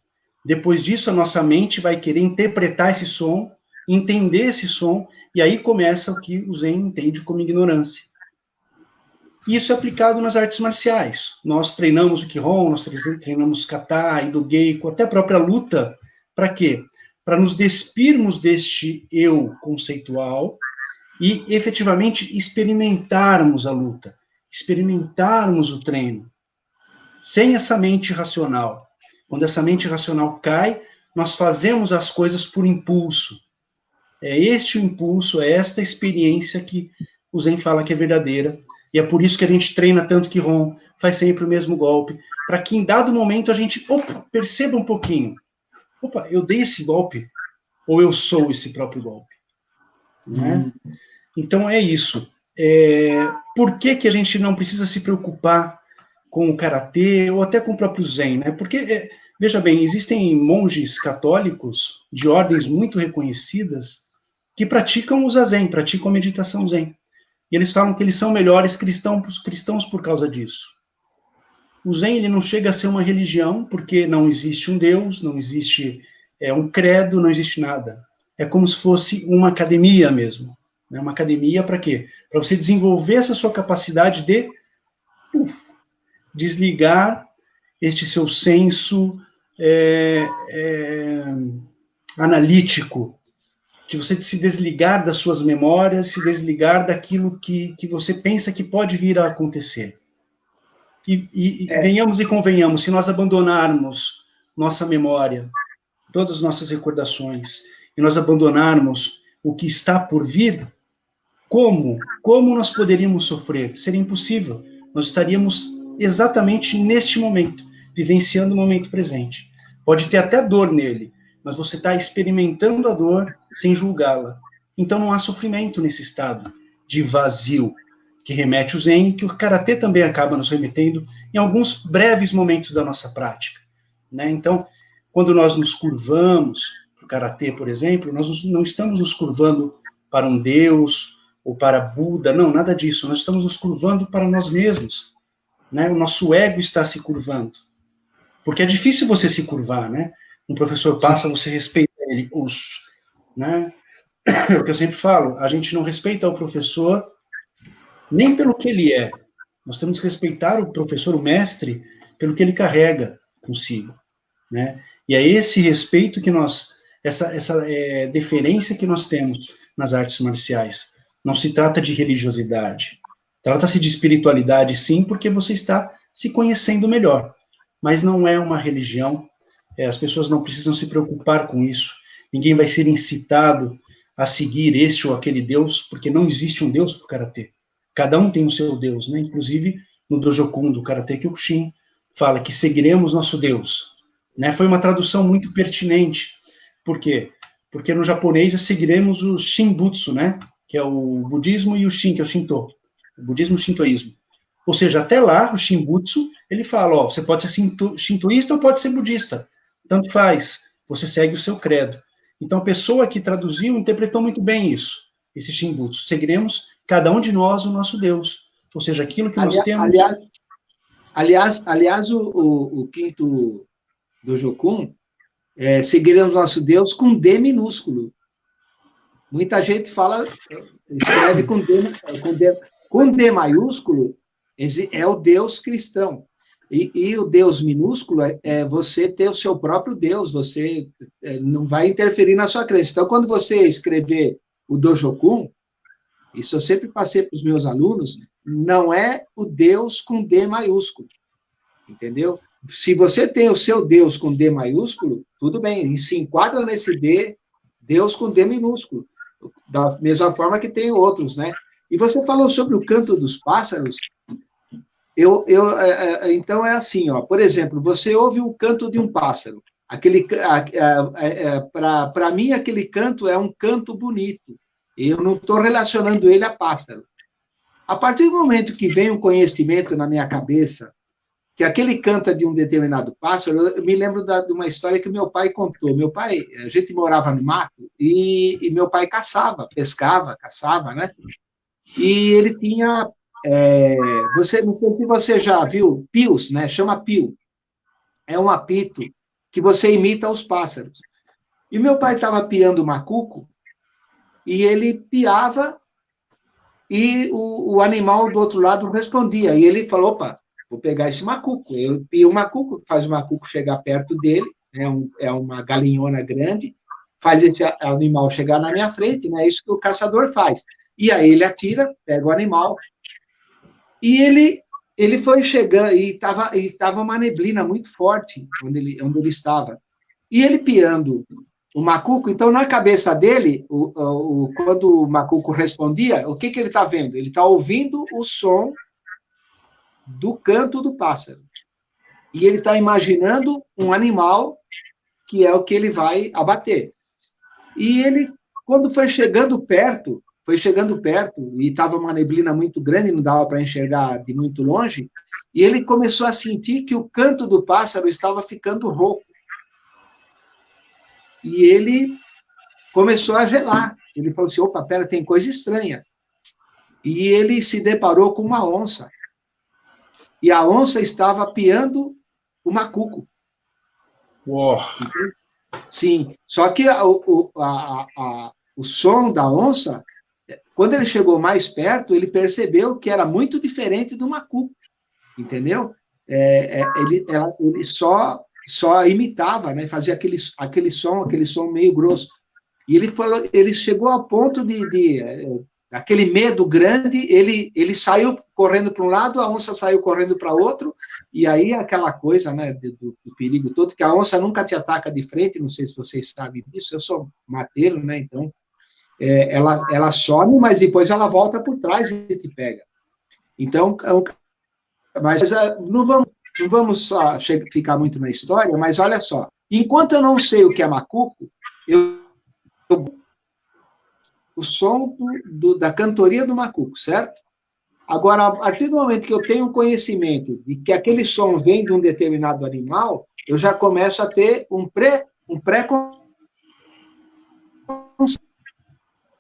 Depois disso, a nossa mente vai querer interpretar esse som, entender esse som, e aí começa o que o Zen entende como ignorância. Isso é aplicado nas artes marciais. Nós treinamos o Kihon, nós treinamos Kata, Ido Geiko, até a própria luta. Para quê? Para nos despirmos deste eu conceitual e efetivamente experimentarmos a luta, experimentarmos o treino, sem essa mente racional. Quando essa mente racional cai, nós fazemos as coisas por impulso. É este o impulso, é esta experiência que o Zen fala que é verdadeira, e é por isso que a gente treina tanto Kihon, faz sempre o mesmo golpe, para que em dado momento a gente, perceba um pouquinho, eu dei esse golpe, ou eu sou esse próprio golpe. Né? Então é isso. Por que a gente não precisa se preocupar com o Karatê, ou até com o próprio Zen? Né? Porque, veja bem, existem monges católicos, de ordens muito reconhecidas, que praticam o Zazen, praticam a meditação Zen. E eles falam que eles são melhores cristãos por causa disso. O Zen ele não chega a ser uma religião, porque não existe um Deus, não existe um credo, não existe nada. É como se fosse uma academia mesmo. Né? Uma academia para quê? Para você desenvolver essa sua capacidade de desligar este seu senso analítico, de você se desligar das suas memórias, se desligar daquilo que você pensa que pode vir a acontecer. E venhamos e convenhamos, se nós abandonarmos nossa memória, todas as nossas recordações, e nós abandonarmos o que está por vir, como nós poderíamos sofrer? Seria impossível. Nós estaríamos exatamente neste momento, vivenciando o momento presente. Pode ter até dor nele, mas você está experimentando a dor sem julgá-la. Então não há sofrimento nesse estado de vazio, que remete o Zen, e que o Karatê também acaba nos remetendo em alguns breves momentos da nossa prática. Né? Então, quando nós nos curvamos para o Karatê, por exemplo, nós não estamos nos curvando para um Deus ou para Buda, não, nada disso. Nós estamos nos curvando para nós mesmos. Né? O nosso ego está se curvando. Porque é difícil você se curvar, né? Um professor passa, você respeita ele, né? É o que eu sempre falo, a gente não respeita o professor nem pelo que ele é. Nós temos que respeitar o professor, o mestre, pelo que ele carrega consigo, né? E é esse respeito que essa deferência que nós temos nas artes marciais. Não se trata de religiosidade. Trata-se de espiritualidade, sim, porque você está se conhecendo melhor. Mas não é uma religião. As pessoas não precisam se preocupar com isso. Ninguém vai ser incitado a seguir este ou aquele Deus, porque não existe um Deus para o Karatê. Cada um tem o seu Deus, né? Inclusive, no Dojokun do Karatê Kyokushin, fala que seguiremos nosso Deus. Né? Foi uma tradução muito pertinente. Por quê? Porque no japonês seguiremos o Shinbutsu, né? Que é o budismo, e o Shin, que é o Shinto. O budismo e o shintoísmo. Ou seja, até lá, o Shinbutsu, ele fala, você pode ser shintoísta ou pode ser budista. Tanto faz, você segue o seu credo. Então, a pessoa que traduziu interpretou muito bem isso, esse Shinbutsu. Seguiremos, cada um de nós, o nosso Deus. Ou seja, aquilo que nós temos... Aliás, o quinto Dojokun, seguiremos nosso Deus com D minúsculo. Muita gente fala, escreve com D maiúsculo, é o Deus cristão. E o Deus minúsculo é você ter o seu próprio Deus, você não vai interferir na sua crença. Então, quando você escrever o Dojokun, isso eu sempre passei para os meus alunos, não é o Deus com D maiúsculo, entendeu? Se você tem o seu Deus com D maiúsculo, tudo bem, e se enquadra nesse D, Deus com D minúsculo, da mesma forma que tem outros, né? E você falou sobre o canto dos pássaros, então é assim, ó, por exemplo, você ouve o canto de um pássaro, para mim aquele canto é um canto bonito, eu não estou relacionando ele a pássaro. A partir do momento que vem um conhecimento na minha cabeça, que aquele canto é de um determinado pássaro, eu me lembro de uma história que meu pai contou. Meu pai, a gente morava no mato, e meu pai caçava, pescava, caçava, né? E ele tinha, não sei se você já viu, pios, né? Chama pio. É um apito que você imita os pássaros. E meu pai estava piando macuco, e ele piava, e o animal do outro lado respondia. E ele falou, opa, vou pegar esse macuco. Eu pio o macuco, faz o macuco chegar perto dele, é uma galinhona grande, faz esse animal chegar na minha frente, né? É isso que o caçador faz. E aí ele atira, pega o animal, e ele foi chegando, e estava uma neblina muito forte onde ele estava. E ele piando o macuco, então na cabeça dele, quando o macuco respondia, o que ele está vendo? Ele está ouvindo o som do canto do pássaro. E ele está imaginando um animal que é o que ele vai abater. E ele, quando foi chegando perto, e estava uma neblina muito grande, não dava para enxergar de muito longe, e ele começou a sentir que o canto do pássaro estava ficando rouco. E ele começou a gelar. Ele falou assim, opa, pera, tem coisa estranha. E ele se deparou com uma onça. E a onça estava piando o macuco. Uou. Sim, só que o som da onça, quando ele chegou mais perto, ele percebeu que era muito diferente do macuco, entendeu? Ele só imitava, né? Fazia aquele som meio grosso. E ele chegou ao ponto de aquele medo grande, ele saiu correndo para um lado, a onça saiu correndo para outro, e aí aquela coisa, né, do perigo todo, que a onça nunca te ataca de frente, não sei se vocês sabem disso, eu sou mateiro, né, então ela some, mas depois ela volta por trás e te pega. Então, mas não vamos só ficar muito na história, mas olha só, enquanto eu não sei o que é macuco, o som da cantoria do macuco, certo? Agora, a partir do momento que eu tenho conhecimento de que aquele som vem de um determinado animal, eu já começo a ter um preconceito.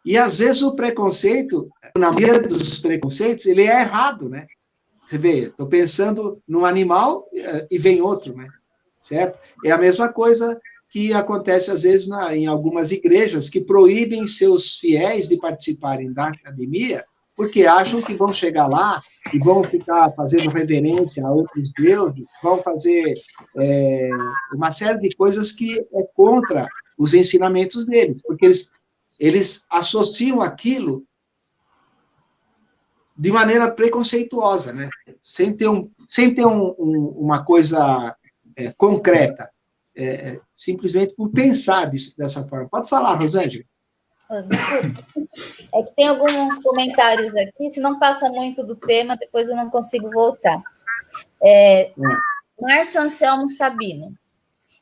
E, às vezes, o preconceito, na maioria dos preconceitos, ele é errado, né? Você vê, estou pensando num animal e vem outro, né? Certo? É a mesma coisa que acontece, às vezes, em algumas igrejas, que proíbem seus fiéis de participarem da academia, porque acham que vão chegar lá e vão ficar fazendo reverência a outros deuses, vão fazer uma série de coisas que é contra os ensinamentos deles, porque eles associam aquilo de maneira preconceituosa, né? Sem ter uma coisa concreta. Simplesmente por pensar dessa forma. Pode falar, Rosângela. Desculpa. É que tem alguns comentários aqui, se não passa muito do tema, depois eu não consigo voltar. Márcio Anselmo Sabino.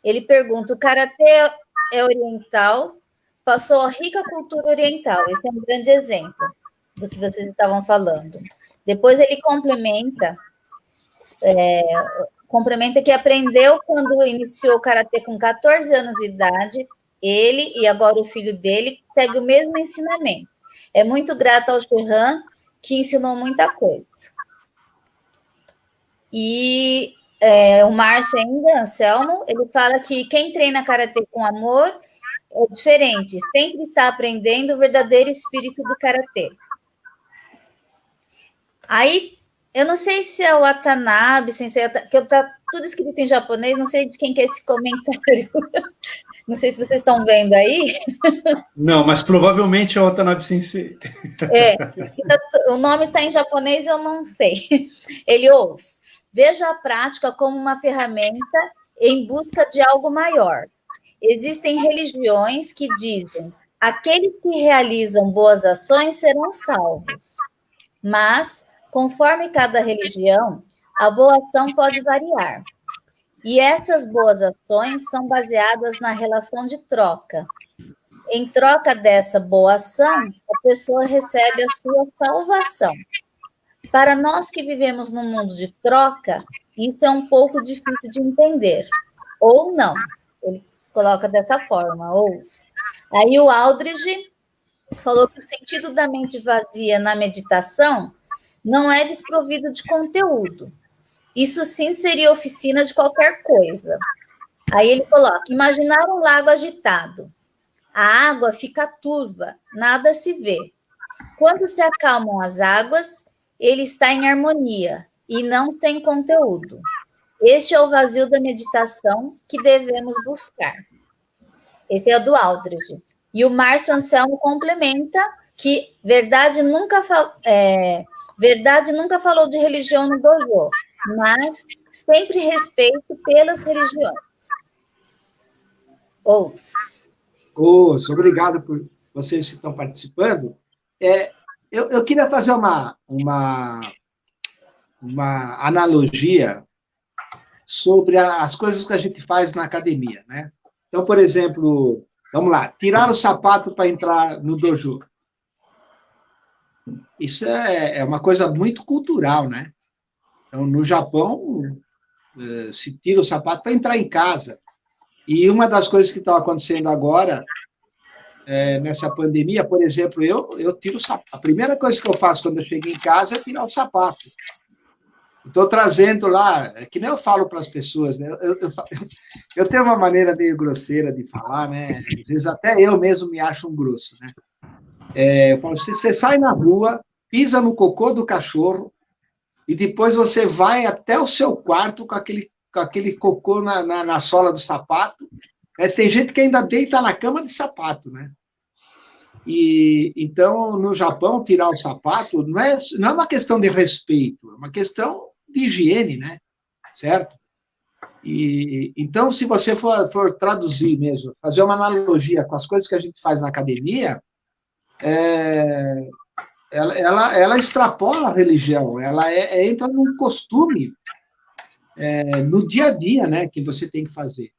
Ele pergunta, o karatê é oriental, passou a rica cultura oriental. Esse é um grande exemplo do que vocês estavam falando. Depois ele complementa que aprendeu quando iniciou o karatê com 14 anos de idade, ele e agora o filho dele segue o mesmo ensinamento. É muito grato ao Chöhan, que ensinou muita coisa. E o Márcio ainda, Anselmo, ele fala que quem treina karatê com amor é diferente, sempre está aprendendo o verdadeiro espírito do karatê. Aí, eu não sei se é o Watanabe, que tá tudo escrito em japonês, não sei de quem que é esse comentário. Não sei se vocês estão vendo aí. Não, mas provavelmente é o Watanabe Sensei. O nome está em japonês, eu não sei. Ele ouça. Veja a prática como uma ferramenta em busca de algo maior. Existem religiões que dizem: aqueles que realizam boas ações serão salvos. Mas, conforme cada religião, a boa ação pode variar. E essas boas ações são baseadas na relação de troca. Em troca dessa boa ação, a pessoa recebe a sua salvação. Para nós que vivemos num mundo de troca, isso é um pouco difícil de entender. Ou não. Ele coloca dessa forma. Ou. Aí o Aldridge falou que o sentido da mente vazia na meditação não é desprovido de conteúdo. Isso sim seria oficina de qualquer coisa. Aí ele coloca: imaginar um lago agitado. A água fica turva, nada se vê. Quando se acalmam as águas, ele está em harmonia e não sem conteúdo. Este é o vazio da meditação que devemos buscar. Esse é o do Aldridge. E o Márcio Anselmo complementa que verdade nunca falou de religião no dojo, mas sempre respeito pelas religiões. Obrigado por vocês que estão participando. Eu queria fazer uma analogia sobre as coisas que a gente faz na academia, né? Então, por exemplo, vamos lá, tirar o sapato para entrar no dojo. Isso é uma coisa muito cultural, né? Então, no Japão, se tira o sapato para entrar em casa. E uma das coisas que estão acontecendo agora, nessa pandemia, por exemplo, eu tiro o sapato. A primeira coisa que eu faço quando eu chego em casa é tirar o sapato. Estou trazendo lá, que nem eu falo para as pessoas, né? Eu tenho uma maneira meio grosseira de falar, né? Às vezes até eu mesmo me acho um grosso, né? Eu falo, você sai na rua, pisa no cocô do cachorro e depois você vai até o seu quarto com aquele cocô na sola do sapato. Tem gente que ainda deita na cama de sapato, né? E então, no Japão, tirar o sapato não é uma questão de respeito, é uma questão de higiene, né? Certo? E então, se você for traduzir mesmo, fazer uma analogia com as coisas que a gente faz na academia, ela extrapola a religião, ela entra num costume no dia a dia, né, que você tem que fazer,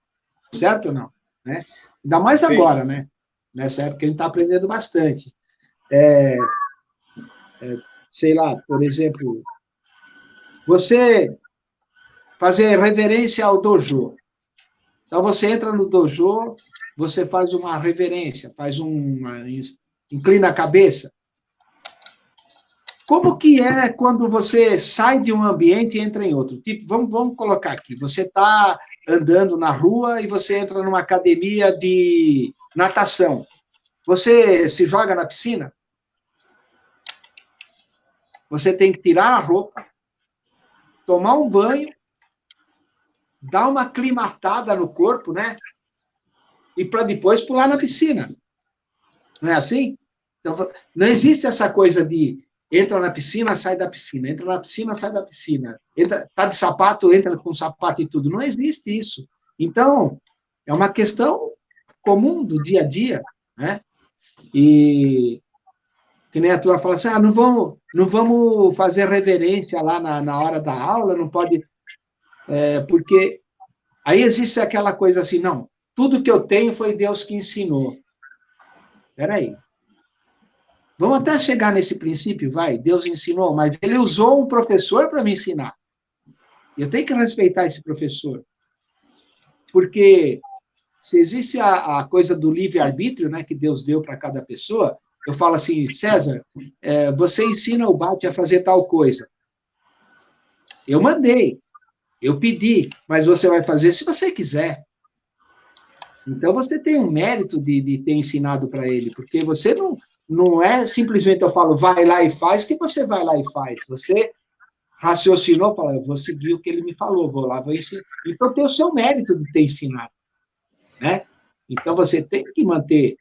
certo ou não? Né? Ainda mais agora, né? Nessa época a gente está aprendendo bastante. Sei lá, por exemplo, você fazer reverência ao dojo. Então, você entra no dojo, você faz uma reverência, inclina a cabeça. Como que é quando você sai de um ambiente e entra em outro? Tipo, vamos colocar aqui, você está andando na rua e você entra numa academia de natação. Você se joga na piscina? Você tem que tirar a roupa, tomar um banho, dar uma aclimatada no corpo, né? E para depois pular na piscina. Não é assim? Então, não existe essa coisa de entra na piscina, sai da piscina, entra na piscina, sai da piscina, tá de sapato, entra com sapato e tudo. Não existe isso. Então, é uma questão comum do dia a dia, né? E que nem a tua fala assim, não vamos fazer reverência lá na hora da aula, não pode... porque aí existe aquela coisa assim, não, tudo que eu tenho foi Deus que ensinou. Espera aí. Vamos até chegar nesse princípio, vai, Deus ensinou, mas ele usou um professor para me ensinar. Eu tenho que respeitar esse professor. Porque se existe a coisa do livre-arbítrio, né, que Deus deu para cada pessoa, eu falo assim, César, você ensina o Bate a fazer tal coisa. Eu mandei. Eu pedi, mas você vai fazer se você quiser. Então, você tem um mérito de ter ensinado para ele, porque você não é simplesmente eu falo, vai lá e faz, que você vai lá e faz. Você raciocinou, falou, eu vou seguir o que ele me falou, vou lá, vou ensinar. Então, tem o seu mérito de ter ensinado, né? Então, você tem que manter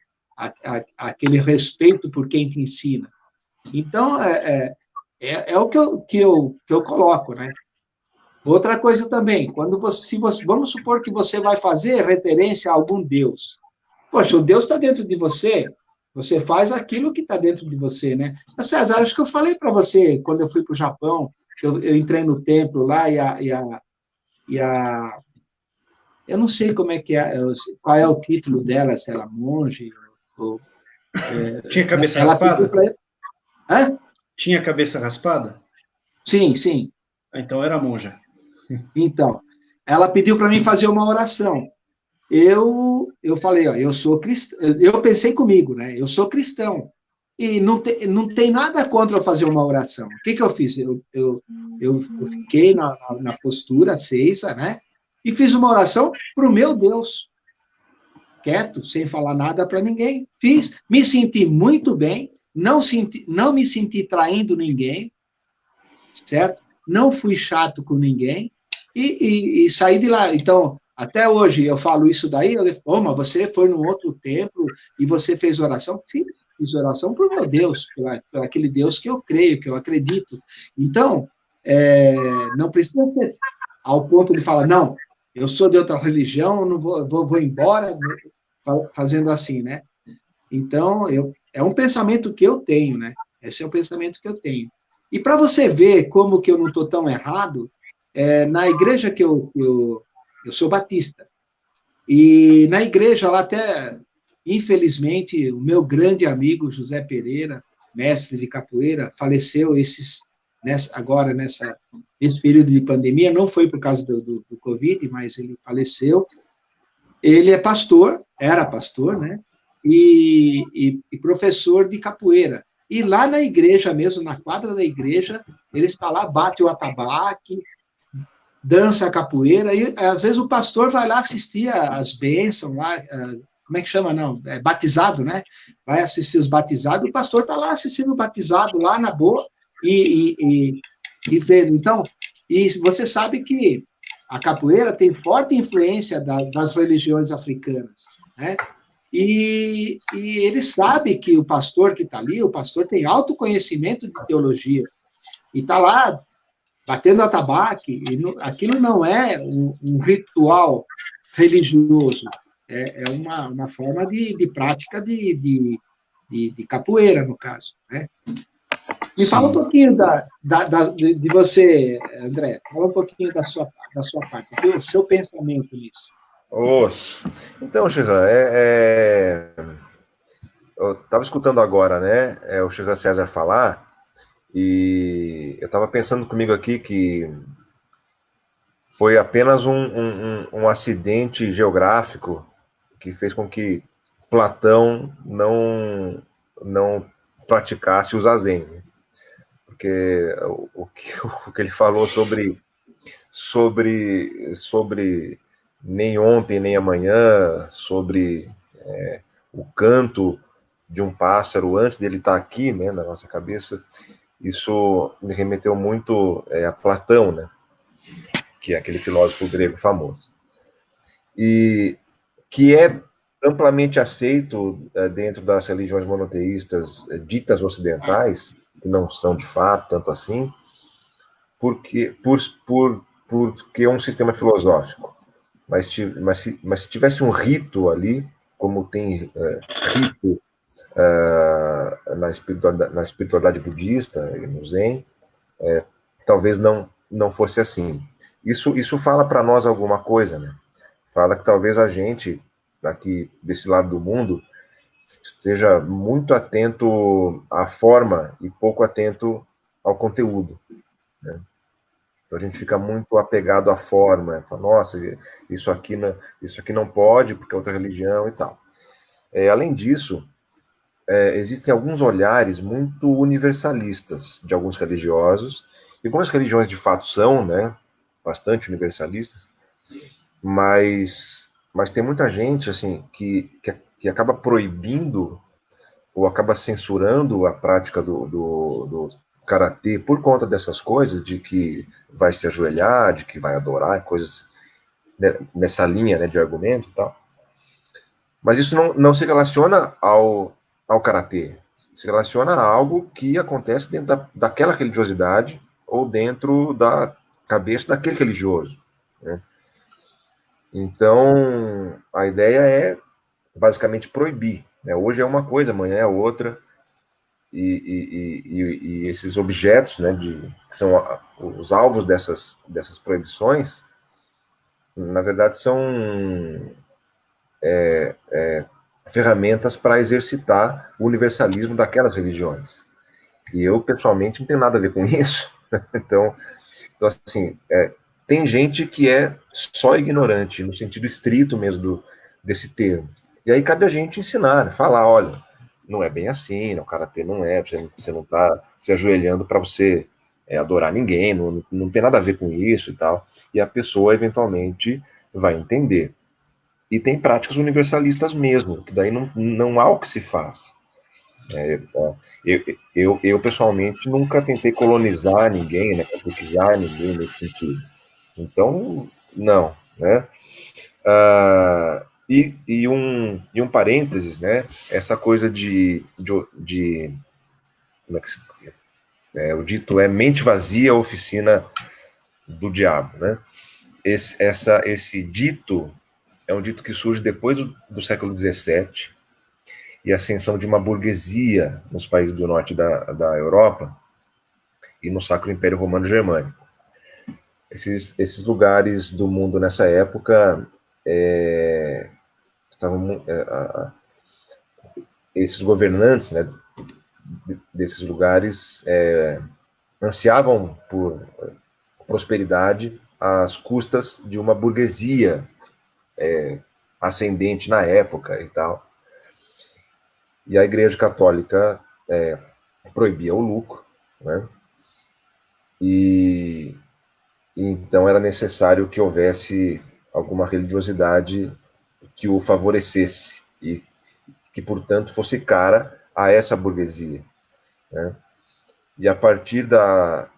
aquele respeito por quem te ensina. Então, é o que eu coloco, né? Outra coisa também, quando vamos supor que você vai fazer referência a algum Deus. Poxa, o Deus está dentro de você, você faz aquilo que está dentro de você, né? Mas, César, acho que eu falei para você, quando eu fui para o Japão, eu entrei no templo lá eu não sei como é que é, qual é o título dela, se ela é monge, ou, Tinha cabeça ela pediu raspada? para ele. Hã? Tinha cabeça raspada? Sim, sim. Ah, então era monja. Então, ela pediu para mim fazer uma oração. Eu falei, ó, eu sou cristão, eu pensei comigo, né? Eu sou cristão. E não tem nada contra eu fazer uma oração. O que eu fiz? Eu fiquei na postura aceisa, né? E fiz uma oração para o meu Deus, quieto, sem falar nada para ninguém. Fiz, me senti muito bem, não me senti traindo ninguém, certo? Não fui chato com ninguém e saí de lá. Então, até hoje eu falo isso daí, eu digo, mas você foi num outro templo e você fez oração? Fiz oração para o meu Deus, por aquele Deus que eu creio, que eu acredito. Então, não precisa ser ao ponto de falar, não, eu sou de outra religião, não vou embora fazendo assim, né? Então, é um pensamento que eu tenho, né? Esse é o pensamento que eu tenho. E para você ver como que eu não estou tão errado, na igreja que eu sou batista, e na igreja lá até, infelizmente, o meu grande amigo José Pereira, mestre de capoeira, faleceu agora nesse período de pandemia, não foi por causa do Covid, mas ele faleceu. Ele é pastor, era pastor, né? E professor de capoeira. E lá na igreja mesmo, na quadra da igreja, ele está lá, bate o atabaque, dança a capoeira, e às vezes o pastor vai lá assistir as bênçãos lá, como é que chama, não? É batizado, né? Vai assistir os batizados, o pastor está lá assistindo o batizado, lá na boa, e vendo. Então, e você sabe que a capoeira tem forte influência das religiões africanas, né? E ele sabe que o pastor que está ali, o pastor tem alto conhecimento de teologia, e está lá batendo atabaque, aquilo não é um ritual religioso, é uma forma de prática de capoeira, no caso, né? Me fala um pouquinho de você, André, fala um pouquinho da sua parte, do seu pensamento nisso. Então, Xizan, eu estava escutando agora, né, o Xizan César falar, e eu estava pensando comigo aqui que foi apenas um acidente geográfico que fez com que Platão não praticasse o zazen, né? Porque o que ele falou sobre nem ontem nem amanhã, sobre o canto de um pássaro antes dele estar aqui, né, na nossa cabeça, isso me remeteu muito a Platão, né, que é aquele filósofo grego famoso, e que é amplamente aceito dentro das religiões monoteístas ditas ocidentais, que não são de fato tanto assim, porque é um sistema filosófico. Mas se tivesse um rito ali, como tem rito na espiritualidade budista e no Zen, talvez não fosse assim. Isso fala para nós alguma coisa, né? Fala que talvez a gente, aqui desse lado do mundo, esteja muito atento à forma e pouco atento ao conteúdo, né? Então a gente fica muito apegado à forma, fala, nossa, isso aqui não pode porque é outra religião e tal. Além disso, existem alguns olhares muito universalistas de alguns religiosos, e algumas religiões de fato são, né? bastante universalistas, mas tem muita gente assim que acaba proibindo ou acaba censurando a prática do karatê por conta dessas coisas, de que vai se ajoelhar, de que vai adorar, coisas nessa linha, né, de argumento e tal. Mas isso não se relaciona ao karatê, se relaciona a algo que acontece dentro daquela religiosidade ou dentro da cabeça daquele religioso, né? Então, a ideia é basicamente proibir, né? Hoje é uma coisa, amanhã é outra, e esses objetos, né, que são os alvos dessas proibições, na verdade são ferramentas para exercitar o universalismo daquelas religiões. E eu, pessoalmente, não tenho nada a ver com isso. Então assim, tem gente que é só ignorante, no sentido estrito mesmo desse termo. E aí cabe a gente ensinar, falar, olha, não é bem assim, o karatê não é, você não está se ajoelhando para você adorar ninguém, não tem nada a ver com isso e tal. E a pessoa, eventualmente, vai entender. E tem práticas universalistas mesmo, que daí não há o que se faz. Eu pessoalmente nunca tentei colonizar ninguém, né, catequizar ninguém nesse sentido. Então, não, né? E um parênteses, né? Essa coisa de como é que se o dito é mente vazia, oficina do diabo, né? Esse dito é um dito que surge depois do século XVII, e a ascensão de uma burguesia nos países do norte da Europa e no Sacro Império Romano Germânico. Esses lugares do mundo nessa época esses governantes, né, desses lugares ansiavam por prosperidade às custas de uma burguesia ascendente na época e tal. E a Igreja Católica proibia o lucro, né? E então era necessário que houvesse alguma religiosidade que o favorecesse e que, portanto, fosse cara a essa burguesia, né? E a partir da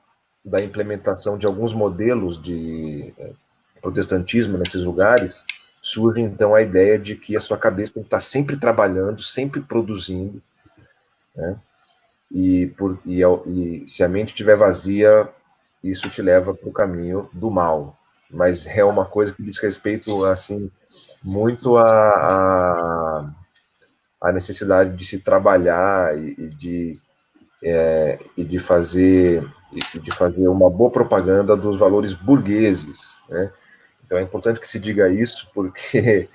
implementação de alguns modelos de protestantismo nesses lugares, surge então a ideia de que a sua cabeça tem que estar sempre trabalhando, sempre produzindo, né? E se a mente estiver vazia, isso te leva para o caminho do mal. Mas é uma coisa que diz respeito, assim, muito à necessidade de se trabalhar e de fazer uma boa propaganda dos valores burgueses, né? Então é importante que se diga isso, porque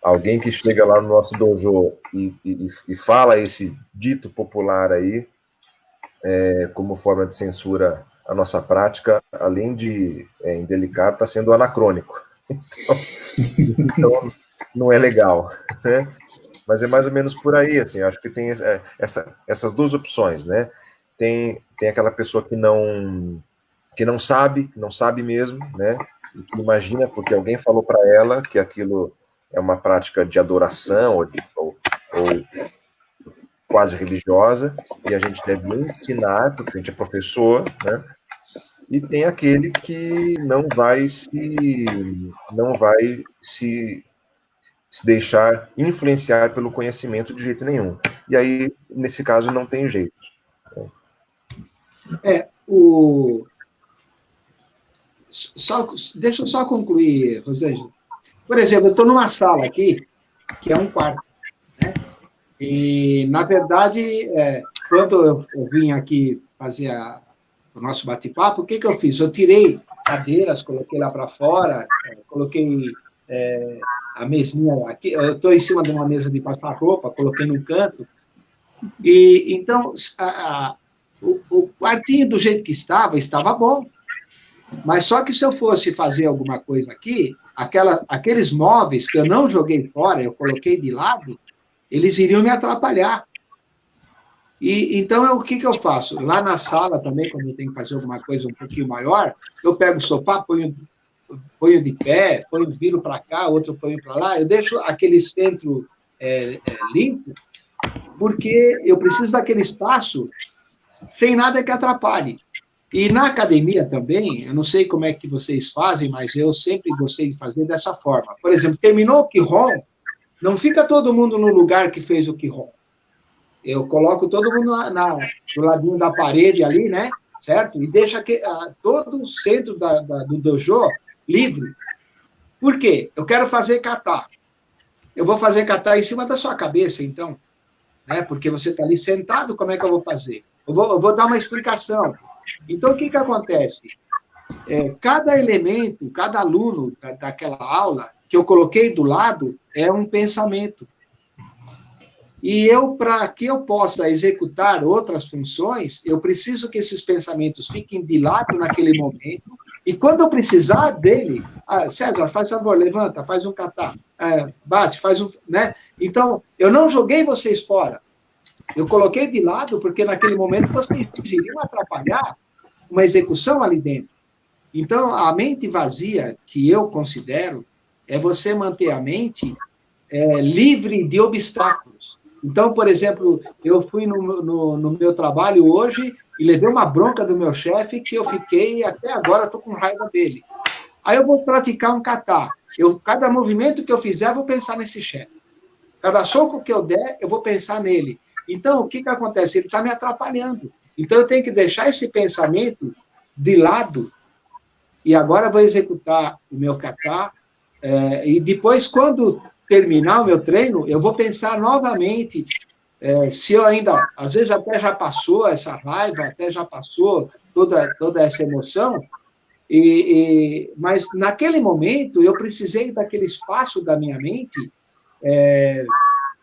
alguém que chega lá no nosso dojo e fala esse dito popular aí, como forma de censura a nossa prática, além de indelicado, está sendo anacrônico. Então não é legal, né? Mas é mais ou menos por aí, assim, acho que tem essas duas opções, né? Tem aquela pessoa que não sabe mesmo, né? E que imagina porque alguém falou para ela que aquilo é uma prática de adoração ou quase religiosa, e a gente deve ensinar, porque a gente é professor, né? E tem aquele que não vai se deixar influenciar pelo conhecimento de jeito nenhum. E aí, nesse caso, não tem jeito. Deixa eu só concluir, Rosângela. Por exemplo, eu estou numa sala aqui, que é um quarto, né? E, na verdade, quando eu vim aqui fazer o nosso bate-papo, o que eu fiz? Eu tirei cadeiras, coloquei lá para fora, coloquei a mesinha aqui, eu estou em cima de uma mesa de passar roupa, coloquei no canto, e então o quartinho do jeito que estava bom, mas só que se eu fosse fazer alguma coisa aqui, aqueles móveis que eu não joguei fora, eu coloquei de lado, eles iriam me atrapalhar. E então, o que eu faço? Lá na sala também, quando eu tenho que fazer alguma coisa um pouquinho maior, eu pego o sofá, ponho de pé, viro para cá, outro ponho para lá, eu deixo aquele centro limpo, porque eu preciso daquele espaço sem nada que atrapalhe. E na academia também, eu não sei como é que vocês fazem, mas eu sempre gostei de fazer dessa forma. Por exemplo, terminou o Qigong, não fica todo mundo no lugar que fez o Qigong. Eu coloco todo mundo do ladinho da parede ali, né? Certo? E deixa todo o centro do dojo livre. Por quê? Eu quero fazer kata. Eu vou fazer kata em cima da sua cabeça, então. Né? Porque você está ali sentado, como é que eu vou fazer? Eu vou dar uma explicação. Então, o que acontece? Cada elemento, cada aluno daquela aula que eu coloquei do lado é um pensamento. E para que eu possa executar outras funções, eu preciso que esses pensamentos fiquem de lado naquele momento, e quando eu precisar dele, César, faz favor, levanta, faz um kata, bate, faz um... Né? Então, eu não joguei vocês fora, eu coloquei de lado, porque naquele momento vocês iriam atrapalhar uma execução ali dentro. Então, a mente vazia, que eu considero, é você manter a mente livre de obstáculos. Então, por exemplo, eu fui no meu trabalho hoje e levei uma bronca do meu chefe que eu fiquei, até agora, estou com raiva dele. Aí eu vou praticar um kata. Cada movimento que eu fizer, eu vou pensar nesse chefe. Cada soco que eu der, eu vou pensar nele. Então, o que acontece? Ele está me atrapalhando. Então, eu tenho que deixar esse pensamento de lado e agora eu vou executar o meu kata. E depois, quando terminar o meu treino, eu vou pensar novamente se eu ainda, às vezes até já passou essa raiva, até já passou toda essa emoção, mas naquele momento eu precisei daquele espaço da minha mente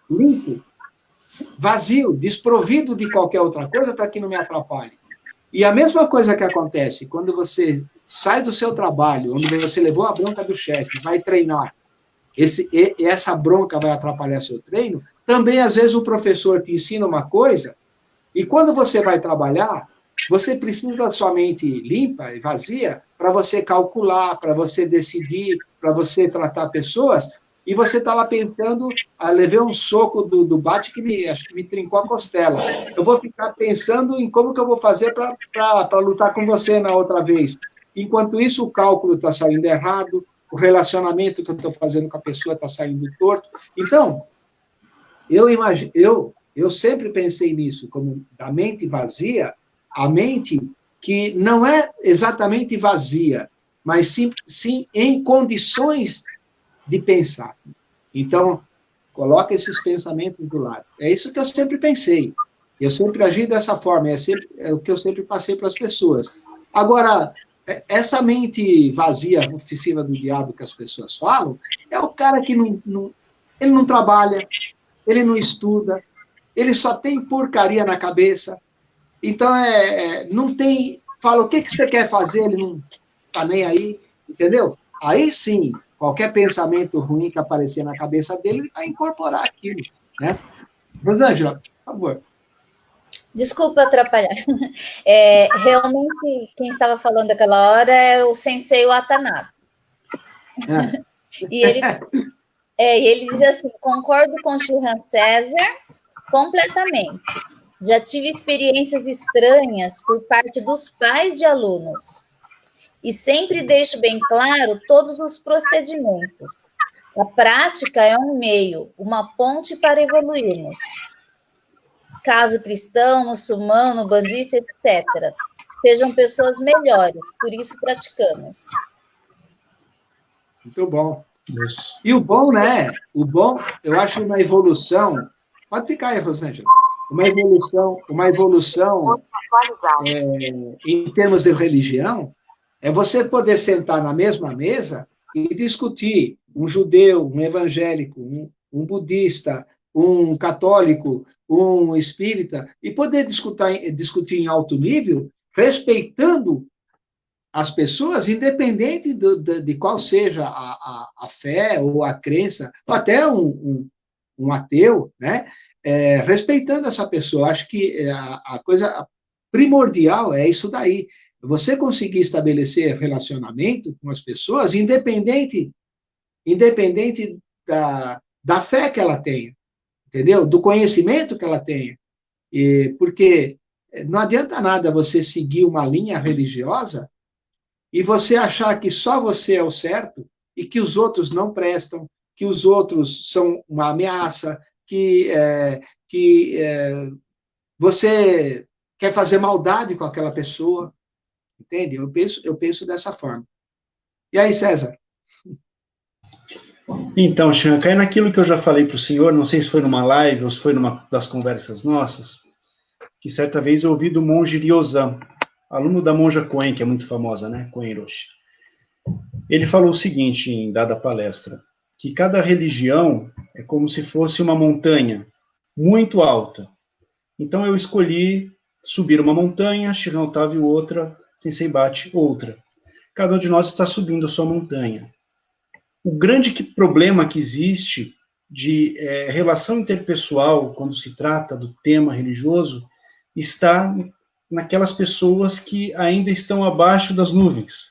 limpo, vazio, desprovido de qualquer outra coisa para que não me atrapalhe. E a mesma coisa que acontece quando você sai do seu trabalho, onde você levou a bronca do chefe, vai treinar, essa bronca vai atrapalhar seu treino, também, às vezes, o professor te ensina uma coisa, e quando você vai trabalhar, você precisa da sua mente limpa e vazia para você calcular, para você decidir, para você tratar pessoas, e você está lá pensando, levei um soco do bate que acho que me trincou a costela. Eu vou ficar pensando em como que eu vou fazer para lutar com você na outra vez. Enquanto isso, o cálculo está saindo errado, o relacionamento que eu estou fazendo com a pessoa está saindo torto. Então, eu sempre pensei nisso, como da mente vazia, a mente que não é exatamente vazia, mas sim em condições de pensar. Então, coloca esses pensamentos do lado. É isso que eu sempre pensei. Eu sempre agi dessa forma, é o que eu sempre passei para as pessoas. Agora, essa mente vazia, oficina do diabo que as pessoas falam, é o cara que ele não trabalha, ele não estuda, ele só tem porcaria na cabeça. Então, não tem... Fala, o que você quer fazer? Ele não está nem aí, entendeu? Aí sim, qualquer pensamento ruim que aparecer na cabeça dele, ele vai incorporar aquilo, né? Rosângela, por favor. Desculpa atrapalhar. Realmente, quem estava falando aquela hora era o Sensei Watanabe. E ele diz assim, concordo com Shihan César completamente. Já tive experiências estranhas por parte dos pais de alunos. E sempre deixo bem claro todos os procedimentos. A prática é um meio, uma ponte para evoluirmos. Caso cristão, muçulmano, bandista, etc. Sejam pessoas melhores, por isso praticamos. Muito bom. Isso. E o bom, né? O bom, eu acho uma evolução... Pode ficar aí, Rosângela. Uma evolução em termos de religião, é você poder sentar na mesma mesa e discutir um judeu, um evangélico, um budista, um católico, um espírita, e poder discutir em alto nível, respeitando as pessoas, independente de qual seja a fé ou a crença, ou até um ateu, né? respeitando essa pessoa. Acho que a coisa primordial é isso daí. Você conseguir estabelecer relacionamento com as pessoas, independente da fé que ela tenha, entendeu? Do conhecimento que ela tenha. Porque não adianta nada você seguir uma linha religiosa e você achar que só você é o certo e que os outros não prestam, que os outros são uma ameaça, que você quer fazer maldade com aquela pessoa, entende? Eu penso dessa forma. E aí, César? Então, Chan, cai naquilo que eu já falei para o senhor, não sei se foi numa live ou se foi numa das conversas nossas, que certa vez eu ouvi do monge Ryozan, aluno da monja Koen, que é muito famosa, né? Koen Roshi. Ele falou o seguinte em dada palestra, que cada religião é como se fosse uma montanha muito alta. Então eu escolhi subir uma montanha, Shihan Otávio outra, Sensei Bate outra. Cada um de nós está subindo a sua montanha. O grande problema que existe de relação interpessoal, quando se trata do tema religioso, está naquelas pessoas que ainda estão abaixo das nuvens,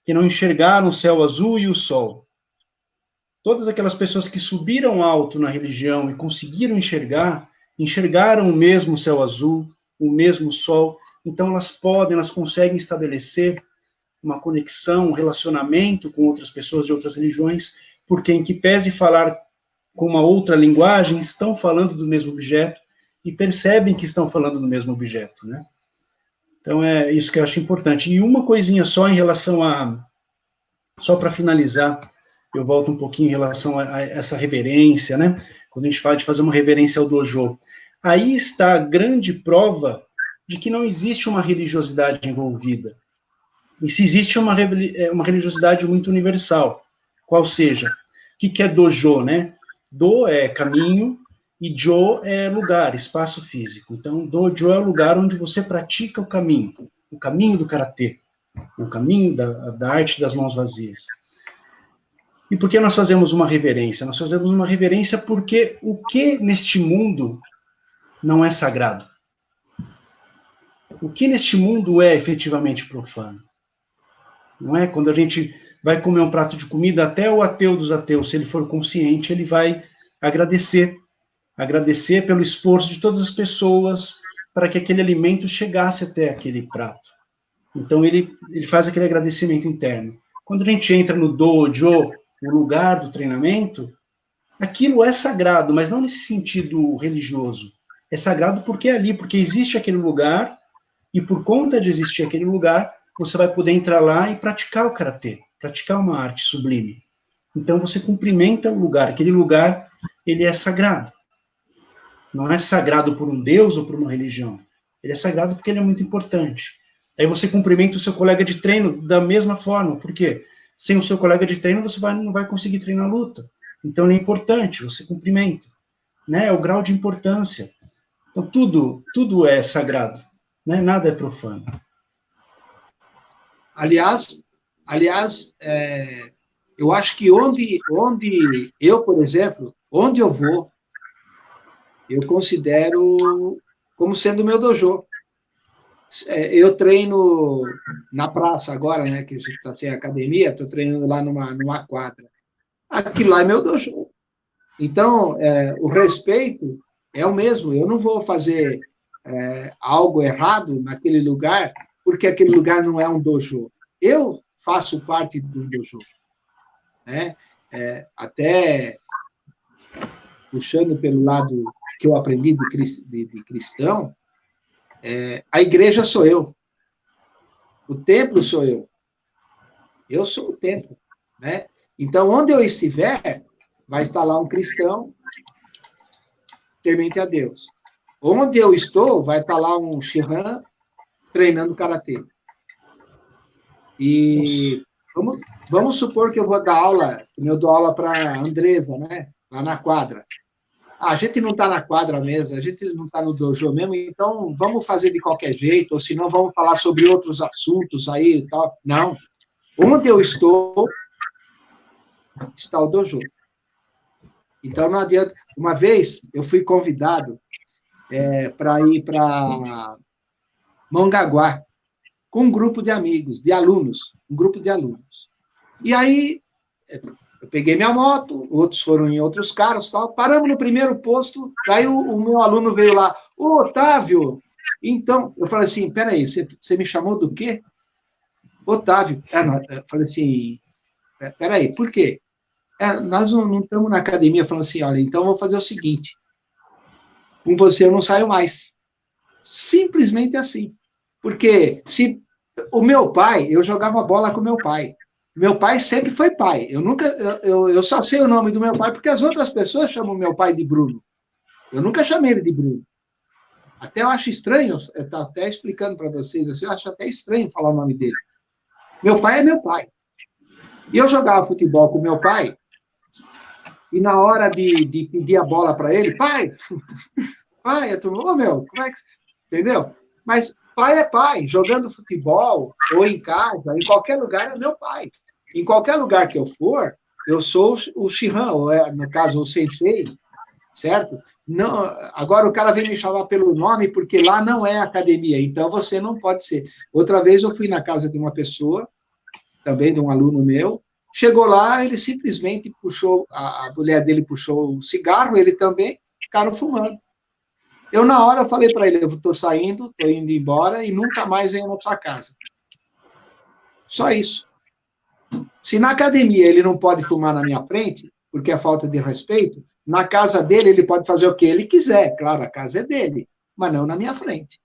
que não enxergaram o céu azul e o sol. Todas aquelas pessoas que subiram alto na religião e conseguiram enxergaram o mesmo céu azul, o mesmo sol, então elas conseguem estabelecer uma conexão, um relacionamento com outras pessoas de outras religiões, porque em que pese falar com uma outra linguagem, estão falando do mesmo objeto e percebem que estão falando do mesmo objeto, né? Então é isso que eu acho importante. E uma coisinha só em relação só para finalizar, eu volto um pouquinho em relação a essa reverência, né? Quando a gente fala de fazer uma reverência ao dojo, aí está a grande prova de que não existe uma religiosidade envolvida. E se existe uma religiosidade muito universal, qual seja, o que é dojo, né? Do é caminho e jo é lugar, espaço físico. Então, dojo é o lugar onde você pratica o caminho do karatê, o caminho da arte das mãos vazias. E por que nós fazemos uma reverência? Nós fazemos uma reverência porque o que neste mundo não é sagrado? O que neste mundo é efetivamente profano? Não é? Quando a gente vai comer um prato de comida, até o ateu dos ateus, se ele for consciente, ele vai agradecer pelo esforço de todas as pessoas para que aquele alimento chegasse até aquele prato. Então ele faz aquele agradecimento interno. Quando a gente entra no dojo, o lugar do treinamento, aquilo é sagrado, mas não nesse sentido religioso. É sagrado porque é ali, porque existe aquele lugar, e por conta de existir aquele lugar, você vai poder entrar lá e praticar o karatê, praticar uma arte sublime. Então você cumprimenta o lugar, aquele lugar, ele é sagrado. Não é sagrado por um deus ou por uma religião. Ele é sagrado porque ele é muito importante. Aí você cumprimenta o seu colega de treino da mesma forma, por quê? Sem o seu colega de treino, você não vai conseguir treinar a luta. Então ele é importante, você cumprimenta. Né? É o grau de importância. Então tudo é sagrado, né? Nada é profano. Aliás, eu acho que onde eu, por exemplo, onde eu vou, eu considero como sendo o meu dojo. Eu treino na praça agora, né, que está sem academia, estou treinando lá numa quadra. Aquilo lá é meu dojo. Então, o respeito é o mesmo. Eu não vou fazer algo errado naquele lugar porque aquele lugar não é um dojo. Eu faço parte do dojo. Né? Até puxando pelo lado que eu aprendi de cristão, a igreja sou eu. O templo sou eu. Eu sou o templo. Né? Então, onde eu estiver, vai estar lá um cristão temente a Deus. Onde eu estou, vai estar lá um Shihan treinando karatê. E vamos supor que eu vou dar aula, eu dou aula para a Andresa, né? Lá na quadra. A gente não está na quadra mesmo, a gente não está no dojo mesmo, então vamos fazer de qualquer jeito, ou senão vamos falar sobre outros assuntos aí e tal. Não. Onde eu estou, está o dojo. Então, não adianta. Uma vez, eu fui convidado para ir para Mongaguá, com um grupo de amigos, de alunos, um grupo de alunos. E aí, eu peguei minha moto, outros foram em outros carros, tal, paramos no primeiro posto, daí o meu aluno veio lá, ô, Otávio, então, eu falei assim, peraí, você me chamou do quê? Otávio. Eu falei assim, peraí, por quê? Nós não estamos na academia. Falando assim, olha, então eu vou fazer o seguinte, com você eu não saio mais. Simplesmente assim. Porque se o meu pai, eu jogava bola com meu pai. Meu pai sempre foi pai. Eu só sei o nome do meu pai porque as outras pessoas chamam meu pai de Bruno. Eu nunca chamei ele de Bruno. Até eu acho estranho, eu estou até explicando para vocês, assim, eu acho até estranho falar o nome dele. Meu pai é meu pai. E eu jogava futebol com meu pai, e na hora de pedir a bola para ele, pai, eu tô, meu, como é que... Entendeu? Mas pai é pai, jogando futebol, ou em casa, em qualquer lugar é meu pai. Em qualquer lugar que eu for, eu sou o Shihan, ou no caso, o Sensei, certo? Não, agora o cara vem me chamar pelo nome, porque lá não é academia, então você não pode ser. Outra vez eu fui na casa de uma pessoa, também de um aluno meu, chegou lá, ele simplesmente puxou, a mulher dele puxou o cigarro, ele também, ficaram fumando. Eu, na hora, falei para ele, eu estou saindo, estou indo embora e nunca mais venho na sua casa. Só isso. Se na academia ele não pode fumar na minha frente, porque é falta de respeito, na casa dele ele pode fazer o que ele quiser. Claro, a casa é dele, mas não na minha frente.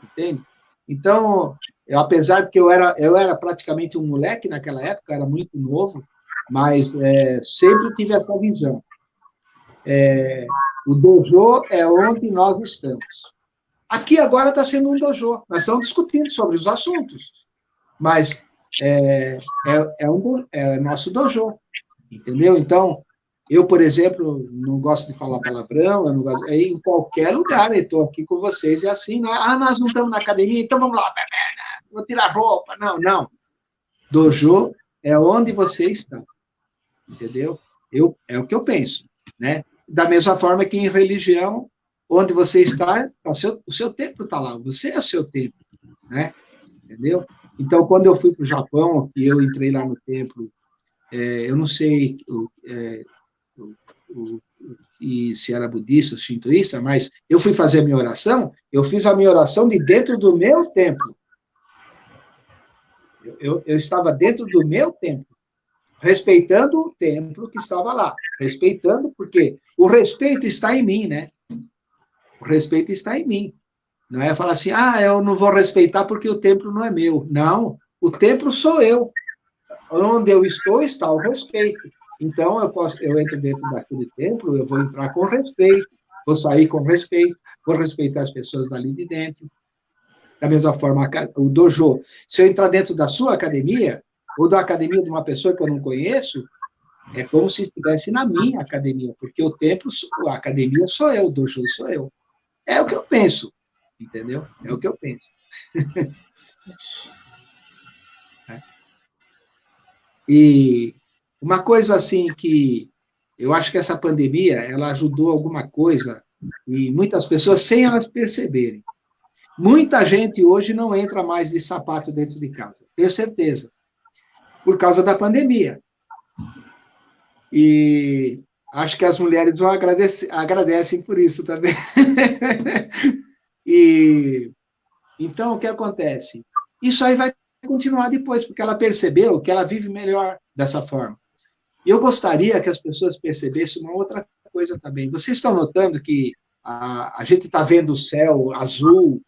Entende? Então, apesar de que eu era praticamente um moleque naquela época, era muito novo, mas sempre tive essa visão. O dojo é onde nós estamos. Aqui agora está sendo um dojo. Nós estamos discutindo sobre os assuntos, mas é nosso dojo, entendeu? Então, eu, por exemplo, não gosto de falar palavrão, eu não gosto, em qualquer lugar, eu estou aqui com vocês, é assim, nós não estamos na academia, então vamos lá, vou tirar roupa. Não. Dojo é onde você está, entendeu? É o que eu penso, né? Da mesma forma que em religião, onde você está, o seu templo está lá, você é o seu templo, né? Entendeu? Então, quando eu fui para o Japão, e eu entrei lá no templo, eu não sei se era budista ou shintoísta, mas eu fui fazer a minha oração, eu fiz a minha oração de dentro do meu templo. Eu estava dentro do meu templo, respeitando o templo que estava lá. Respeitando, porque o respeito está em mim, né? O respeito está em mim. Não é falar assim, eu não vou respeitar porque o templo não é meu. Não, o templo sou eu. Onde eu estou, está o respeito. Então, eu entro dentro daquele templo, eu vou entrar com respeito, vou sair com respeito, vou respeitar as pessoas dali de dentro. Da mesma forma, o dojo. Se eu entrar dentro da sua academia, ou da academia de uma pessoa que eu não conheço, é como se estivesse na minha academia, porque o templo, a academia sou eu, o dojo sou eu. É o que eu penso, entendeu? É o que eu penso. E uma coisa assim que eu acho que essa pandemia, ela ajudou alguma coisa, e muitas pessoas sem elas perceberem. Muita gente hoje não entra mais de sapato dentro de casa, tenho certeza, por causa da pandemia. E acho que as mulheres vão agradecem por isso também. Então, o que acontece? Isso aí vai continuar depois, porque ela percebeu que ela vive melhor dessa forma. E eu gostaria que as pessoas percebessem uma outra coisa também. Vocês estão notando que a gente está vendo o céu azul,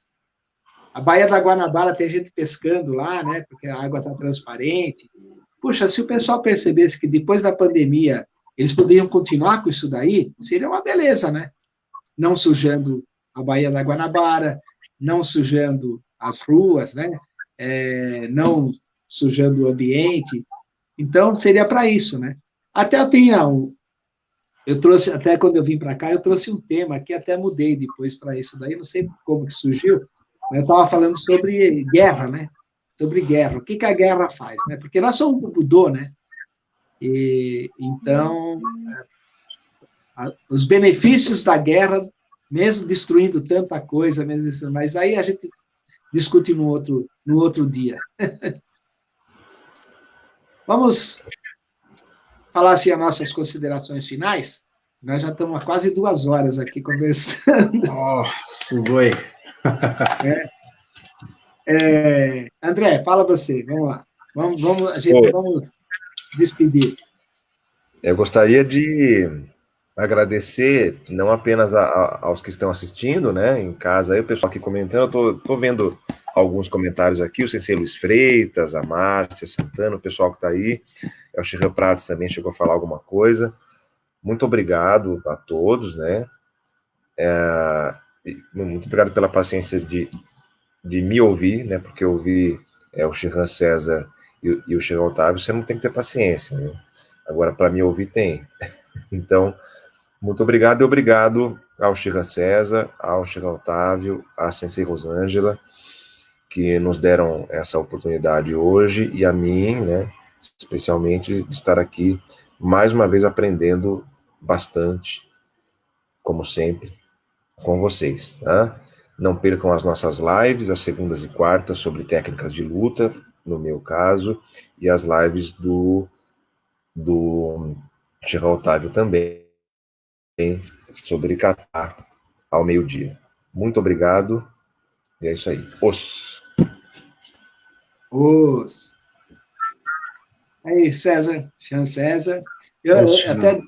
a Baía da Guanabara tem gente pescando lá, né? Porque a água está transparente. Puxa, se o pessoal percebesse que depois da pandemia eles poderiam continuar com isso daí, seria uma beleza, né? Não sujando a Baía da Guanabara, não sujando as ruas, né? Não sujando o ambiente. Então, seria para isso, né? Até eu trouxe, até quando eu vim para cá, eu trouxe um tema que até mudei depois para isso daí, não sei como que surgiu, mas eu estava falando sobre guerra, né? Sobre guerra. O que a guerra faz, né? Porque nós somos do Budô, né? Então, os benefícios da guerra, mesmo destruindo tanta coisa, mesmo isso, mas aí a gente discute no outro dia. Vamos falar assim as nossas considerações finais? Nós já estamos há quase 2 horas aqui conversando. Oh, sugoi. André, fala você, vamos lá. Vamos despedir. Eu gostaria de agradecer não apenas aos que estão assistindo, né, em casa, aí o pessoal aqui comentando, eu tô vendo alguns comentários aqui, o Sensei Luiz Freitas, a Márcia Santana, o pessoal que está aí, o Chiran Prates também chegou a falar alguma coisa. Muito obrigado a todos, né? Muito obrigado pela paciência de me ouvir, né? Porque ouvir o Chiran César e o Chiran Otávio, você não tem que ter paciência, né? Agora, para me ouvir, tem. Então, muito obrigado e obrigado ao Chiran César, ao Chiran Otávio, à Sensei Rosângela, que nos deram essa oportunidade hoje, e a mim, né, especialmente, de estar aqui, mais uma vez, aprendendo bastante, como sempre, com vocês, tá? Não percam as nossas lives, as segundas e quartas, sobre técnicas de luta, no meu caso, e as lives do Chiran Otávio também, sobre kata ao meio-dia. Muito obrigado, e é isso aí. Aí, César, Chiran César. Até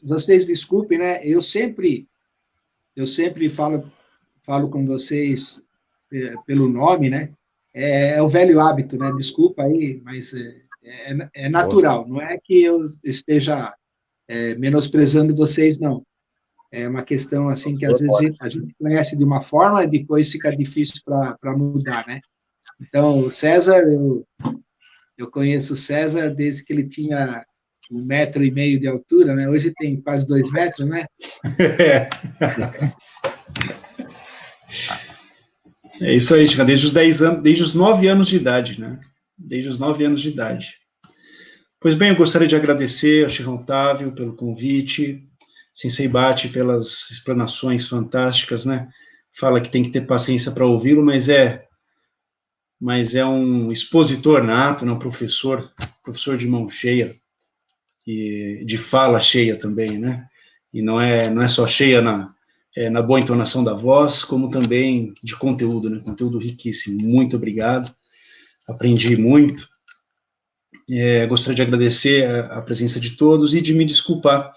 vocês desculpem, né? Eu sempre falo com vocês pelo nome, né? É o velho hábito, né? Desculpa aí, mas é natural. Não é que eu esteja menosprezando vocês, não. É uma questão assim que às vezes a gente conhece de uma forma e depois fica difícil para mudar, né? Então, o César, eu conheço o César desde que ele tinha 1,5 metro de altura, né? Hoje tem quase 2 metros, né? É isso aí, Chica, desde os 10 anos, desde os 9 anos de idade, né? Desde os 9 anos de idade. Pois bem, eu gostaria de agradecer ao Chiran Otávio pelo convite, Sensei Bate pelas explanações fantásticas, né? Fala que tem que ter paciência para ouvi-lo, mas é um expositor nato, né? Um professor de mão cheia, e de fala cheia também, né? E não é só cheia na boa entonação da voz, como também de conteúdo, né? Conteúdo riquíssimo. Muito obrigado. Aprendi muito. Gostaria de agradecer a presença de todos e de me desculpar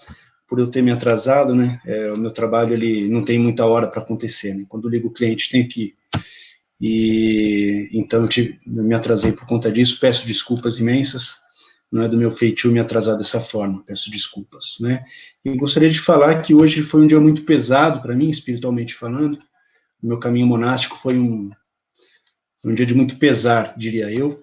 por eu ter me atrasado, né? O meu trabalho, ele não tem muita hora para acontecer, né? Quando ligo o cliente, tem que ir. E então eu me atrasei por conta disso, peço desculpas imensas. Não é do meu feitio me atrasar dessa forma, peço desculpas, né? E gostaria de falar que hoje foi um dia muito pesado para mim, espiritualmente falando. O meu caminho monástico foi um dia de muito pesar, diria eu,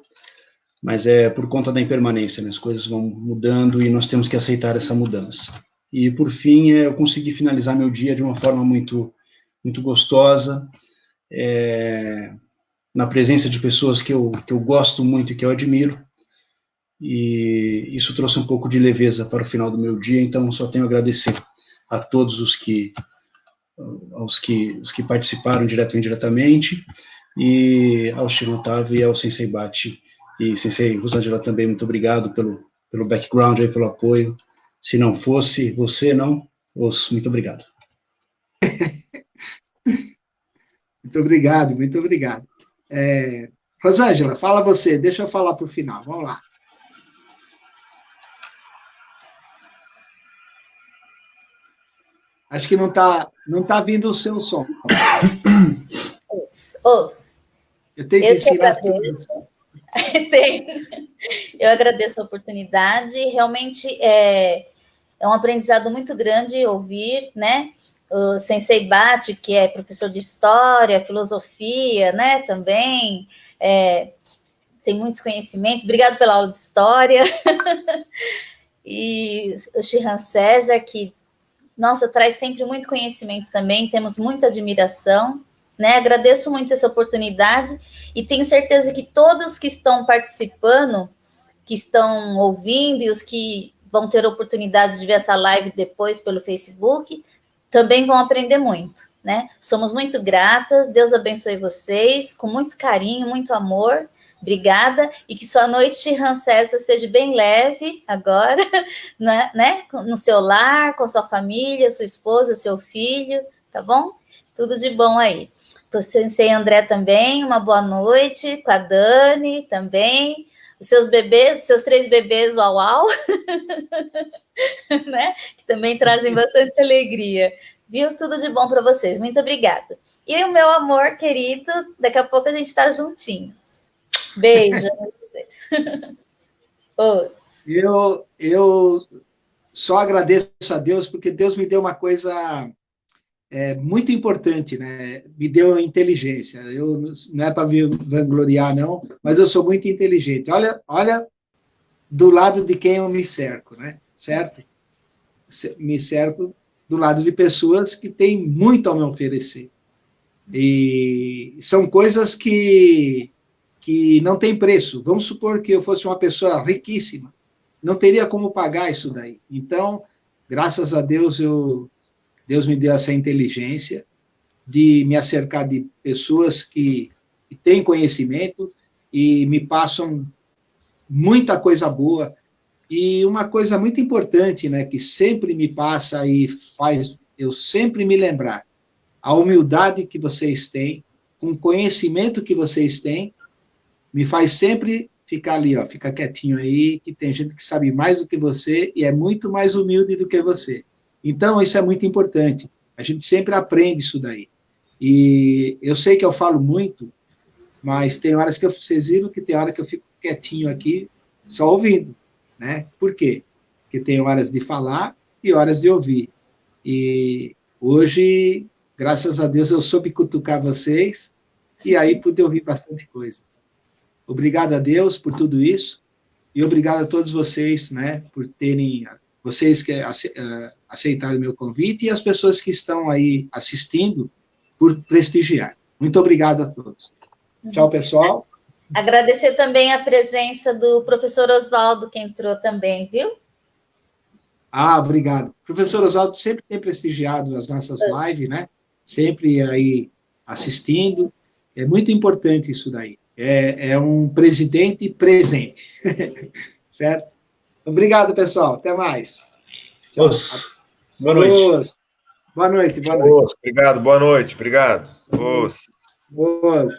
mas é por conta da impermanência, né? As coisas vão mudando e nós temos que aceitar essa mudança. E, por fim, eu consegui finalizar meu dia de uma forma muito, muito gostosa, na presença de pessoas que eu gosto muito e que eu admiro, e isso trouxe um pouco de leveza para o final do meu dia, então só tenho a agradecer a todos os que participaram direto ou indiretamente, e ao Chiran Otávio e ao Sensei Bate, e Sensei Rosângela também, muito obrigado pelo background aí, pelo apoio. Se não fosse você, muito obrigado. Muito obrigado, muito obrigado. Rosângela, fala você, deixa eu falar para o final, vamos lá. Acho que não tá vindo o seu som. Eu tenho que ensinar tudo. Eu agradeço a oportunidade. Realmente é um aprendizado muito grande ouvir, né? O Sensei Bate, que é professor de história, filosofia, né? Também tem muitos conhecimentos. Obrigado pela aula de história. E o Chiran César, que, nossa, traz sempre muito conhecimento também. Temos muita admiração, né? Agradeço muito essa oportunidade e tenho certeza que todos que estão participando, que estão ouvindo e os que vão ter oportunidade de ver essa live depois pelo Facebook, também vão aprender muito, né? Somos muito gratas, Deus abençoe vocês, com muito carinho, muito amor, obrigada, e que sua noite de Ramsesa seja bem leve agora, né? No seu lar, com sua família, sua esposa, seu filho, tá bom? Tudo de bom aí. Para o Sensei André também, uma boa noite, com a Dani também, os seus bebês, seus 3 bebês, uau, uau, né? Que também trazem bastante alegria. Viu? Tudo de bom para vocês. Muito obrigada. E o meu amor querido, daqui a pouco a gente está juntinho. Beijo. Eu só agradeço a Deus, porque Deus me deu uma coisa muito importante, né? Me deu inteligência. Não é para me vangloriar, não, mas eu sou muito inteligente. Olha do lado de quem eu me cerco, né? Certo? Me cerco do lado de pessoas que têm muito a me oferecer. E são coisas que não tem preço. Vamos supor que eu fosse uma pessoa riquíssima, não teria como pagar isso daí. Então, graças a Deus, Deus me deu essa inteligência de me acercar de pessoas que têm conhecimento e me passam muita coisa boa. E uma coisa muito importante, né, que sempre me passa e faz eu sempre me lembrar, a humildade que vocês têm, com o conhecimento que vocês têm, me faz sempre ficar ali, ó, fica quietinho aí, que tem gente que sabe mais do que você e é muito mais humilde do que você. Então, isso é muito importante. A gente sempre aprende isso daí. E eu sei que eu falo muito, mas tem horas que vocês viram que tem hora que eu fico quietinho aqui, só ouvindo, né? Por quê? Porque tem horas de falar e horas de ouvir. E hoje, graças a Deus, eu soube cutucar vocês e aí pude ouvir bastante coisa. Obrigado a Deus por tudo isso e obrigado a todos vocês, né, por terem, vocês que aceitaram o meu convite e as pessoas que estão aí assistindo por prestigiar. Muito obrigado a todos. Tchau, pessoal. Agradecer também a presença do professor Oswaldo, que entrou também, viu? Obrigado. O professor Oswaldo sempre tem prestigiado as nossas lives, né? Sempre aí assistindo. É muito importante isso daí. É um presidente presente. Certo? Obrigado, pessoal. Até mais. Tchau. Boa noite. Boa noite, boa noite. Obrigado, boa noite. Obrigado. Boas.